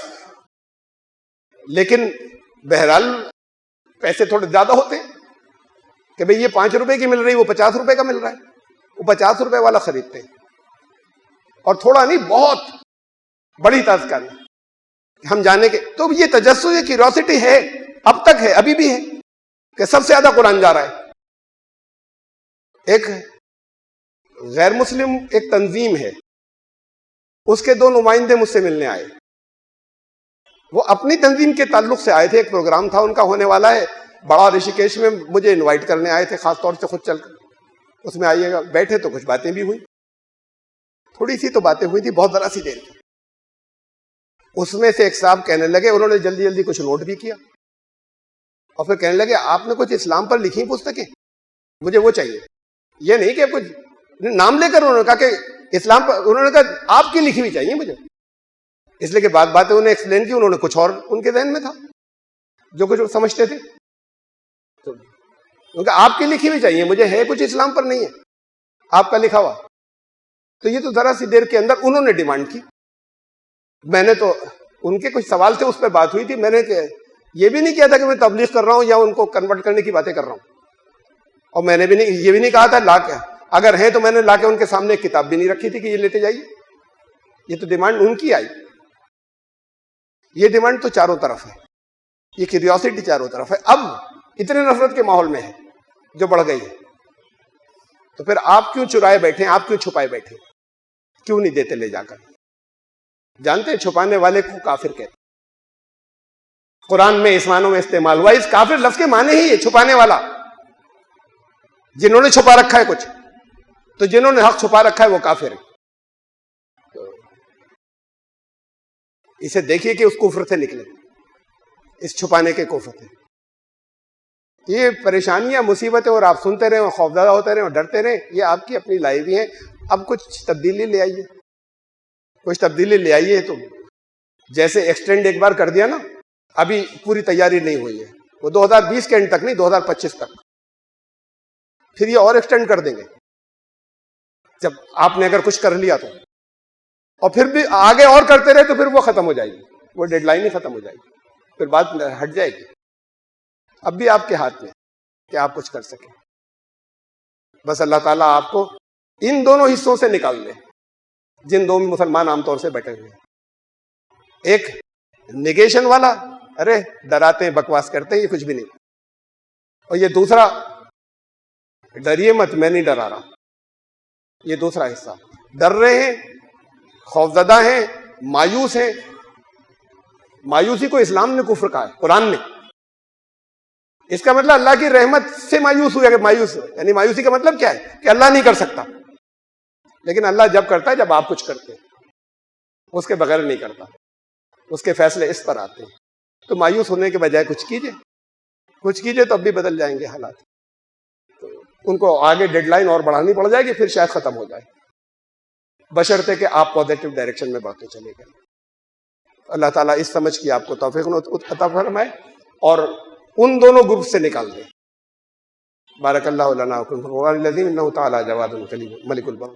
[SPEAKER 2] لیکن بہرحال پیسے تھوڑے زیادہ ہوتے ہیں کہ بھئی یہ 5 روپے کی مل رہی، وہ 50 روپے کا مل رہا ہے، وہ 50 روپے والا خریدتے ہیں. اور تھوڑا نہیں، بہت بڑی تعداد ہم جانے کے. تو یہ تجسس، یہ کیوریوسٹی ہے، اب تک ہے، ابھی بھی ہے، کہ سب سے زیادہ قرآن جا رہا ہے. ایک غیر مسلم ایک تنظیم ہے، اس کے 2 نمائندے مجھ سے ملنے آئے. وہ اپنی تنظیم کے تعلق سے آئے تھے، ایک پروگرام تھا ان کا ہونے والا ہے بڑا رشیکیش میں، مجھے انوائٹ کرنے آئے تھے خاص طور سے خود چل کر. اس میں آئیے گا، بیٹھے تو کچھ باتیں بھی ہوئی، تھوڑی سی تو باتیں ہوئی تھی، بہت ذرا سی دیر کی. اس میں سے ایک صاحب کہنے لگے، انہوں نے جلدی جلدی کچھ نوٹ بھی کیا، اور پھر کہنے لگے آپ نے کچھ اسلام پر لکھی پستکیں، مجھے وہ چاہیے. یہ نہیں کہ کچھ نام لے کر انہوں نے کہا کہ اسلام پر، انہوں نے کہا آپ کی لکھی ہوئی چاہیے مجھے، اس لیے کہ باتیں انہیں ایکسپلین کی، انہوں نے کچھ اور ان کے ذہن میں تھا جو کچھ سمجھتے تھے، تو ان کا آپ کی لکھی ہوئی چاہیے مجھے، ہے کچھ اسلام پر نہیں ہے آپ کا لکھا ہوا. تو یہ تو ذرا سی دیر کے اندر انہوں نے ڈیمانڈ کی. میں نے تو ان کے کچھ سوال تھے اس پہ بات ہوئی تھی، میں نے یہ بھی نہیں کیا تھا کہ میں تبلیغ کر رہا ہوں یا ان کو کنورٹ کرنے کی باتیں کر رہا ہوں، اور میں نے بھی نہیں یہ بھی نہیں کہا تھا لا کے، اگر ہیں تو میں نے لا کے ان کے سامنے ایک کتاب بھی نہیں رکھی تھی کہ یہ لیتے جائیے. یہ تو ڈیمانڈ ان کی آئی. یہ ڈیمانڈ تو چاروں طرف ہے، یہ کیوریوسٹی چاروں طرف ہے. اب اتنے نفرت کے ماحول میں ہے جو بڑھ گئی ہے، تو پھر آپ کیوں چرائے بیٹھے ہیں، آپ کیوں چھپائے بیٹھے ہیں؟ کیوں نہیں دیتے لے جا کر؟ جانتے ہیں چھپانے والے کو کافر کہتے ہیں. قرآن میں اس معنوں میں استعمال ہوا. اس کافر لفظ کے معنی ہی ہے چھپانے والا، جنہوں نے چھپا رکھا ہے کچھ. تو جنہوں نے حق چھپا رکھا ہے وہ کافر ہے. اسے دیکھیے کہ اس کفر سے نکلے، اس چھپانے کے کفر سے. یہ پریشانیاں مصیبتیں اور آپ سنتے رہیں اور خوفزدہ ہوتے رہیں اور ڈرتے رہیں، یہ آپ کی اپنی لائف ہیں. اب کچھ تبدیلی لے آئیے، کچھ تبدیلی لے آئیے. تو جیسے ایکسٹینڈ ایک بار کر دیا نا، ابھی پوری تیاری نہیں ہوئی ہے، وہ 2020 کے اینڈ تک نہیں، 2025 تک پھر یہ اور ایکسٹینڈ کر دیں گے جب آپ نے اگر کچھ کر لیا تو. اور پھر بھی آگے اور کرتے رہے تو پھر وہ ختم ہو جائے گی، وہ ڈیڈ لائن ہی ختم ہو جائے گی، پھر بات ہٹ جائے گی. اب بھی آپ کے ہاتھ میں کہ آپ کچھ کر سکیں. بس اللہ تعالیٰ آپ کو ان دونوں حصوں سے نکال دے جن دو میں مسلمان عام طور سے بیٹھے ہوئے ہیں. ایک نیگیشن والا، ارے ڈراتے ہیں بکواس کرتے ہیں یہ کچھ بھی نہیں، اور یہ دوسرا ڈریے مت میں نہیں ڈرا رہا. یہ دوسرا حصہ ڈر رہے ہیں، خوفزدہ ہیں، مایوس ہیں. مایوسی کو اسلام نے کفر کہا ہے، قرآن نے. اس کا مطلب اللہ کی رحمت سے مایوس ہوئے، کہ مایوس یعنی مایوسی کا مطلب کیا ہے کہ اللہ نہیں کر سکتا. لیکن اللہ جب کرتا ہے جب آپ کچھ کرتے ہیں، اس کے بغیر نہیں کرتا، اس کے فیصلے اس پر آتے ہیں. تو مایوس ہونے کے بجائے کچھ کیجئے، کچھ کیجئے تو اب بھی بدل جائیں گے حالات. تو ان کو آگے ڈیڈ لائن اور بڑھانی پڑ جائے گی، پھر شاید ختم ہو جائے، بشرطے کہ آپ پازیٹیو ڈائریکشن میں بڑھتے چلے گئے. اللہ تعالیٰ اس سمجھ کی آپ کو توفیق عطا فرمائے اور ان دونوں گروپ سے نکال دے. بارک اللہ لنا وکم الذین انہ تعالی جواد کریم ملک البر.